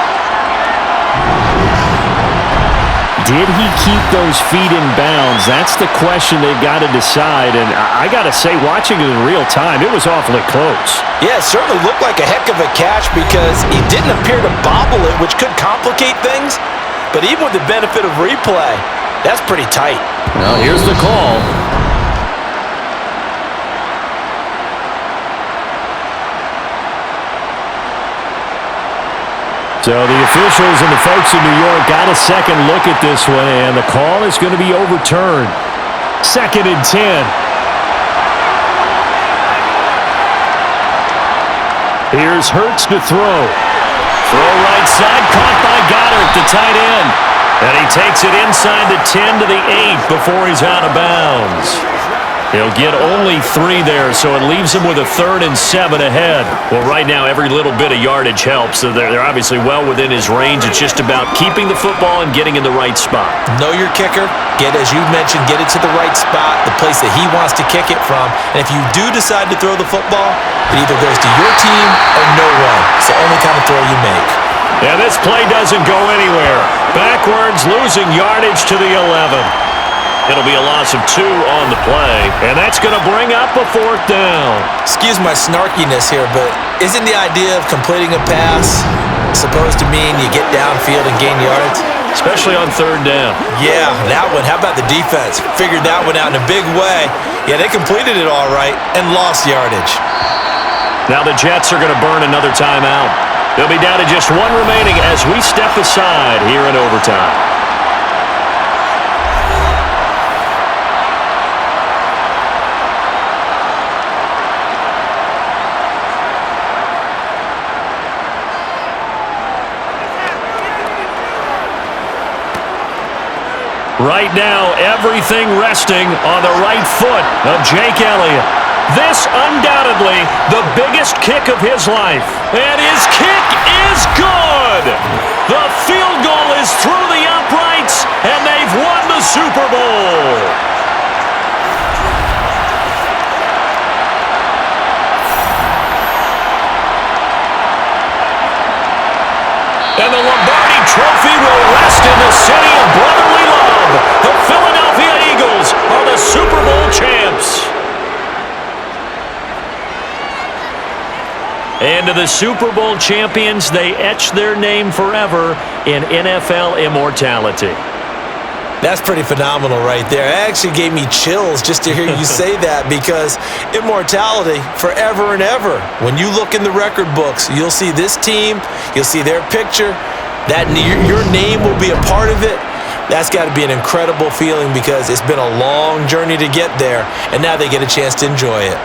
S3: Did he keep those feet in bounds? That's the question they've got to decide. And I got to say, watching it in real time, it was awfully close.
S4: Yeah, it certainly looked like a heck of a catch because he didn't appear to bobble it, which could complicate things. But even with the benefit of replay, that's pretty tight.
S3: Now here's the call. So the officials and the folks in New York got a second look at this one, and the call is going to be overturned. 2nd and 10. Here's Hurts to throw.
S2: Throw right side, caught by Goddard, the tight end. And he takes it inside the 10 to the 8 before he's out of bounds. He'll get only 3 there, so it leaves him with a 3rd and 7 ahead. Well, right now, every little bit of yardage helps. So they're obviously well within his range. It's just about keeping the football and getting in the right spot.
S4: Know your kicker. As you mentioned, get it to the right spot, the place that he wants to kick it from. And if you do decide to throw the football, it either goes to your team or no one. It's the only kind of throw you make.
S2: Yeah, this play doesn't go anywhere. Backwards, losing yardage to the 11. It'll be a loss of 2 on the play, and that's going to bring up a 4th down.
S4: Excuse my snarkiness here, but isn't the idea of completing a pass supposed to mean you get downfield and gain yards?
S2: Especially on 3rd down.
S4: Yeah, that one. How about the defense? Figured that one out in a big way. Yeah, they completed it all right and lost yardage.
S2: Now the Jets are going to burn another timeout. They'll be down to just 1 remaining as we step aside here in overtime. Right now, everything resting on the right foot of Jake Elliott. This undoubtedly the biggest kick of his life. And his kick is good. The field goal is through the uprights, and they've won the Super Bowl. And the Lombardi Trophy will rest in the city of brotherly love. The Philadelphia Eagles are the Super Bowl champs. And to the Super Bowl champions, they etch their name forever in NFL immortality.
S4: That's pretty phenomenal right there. It actually gave me chills just to hear you say that, because immortality forever and ever. When you look in the record books, you'll see this team, you'll see their picture, that your name will be a part of it. That's got to be an incredible feeling, because it's been a long journey to get there, and now they get a chance to enjoy it.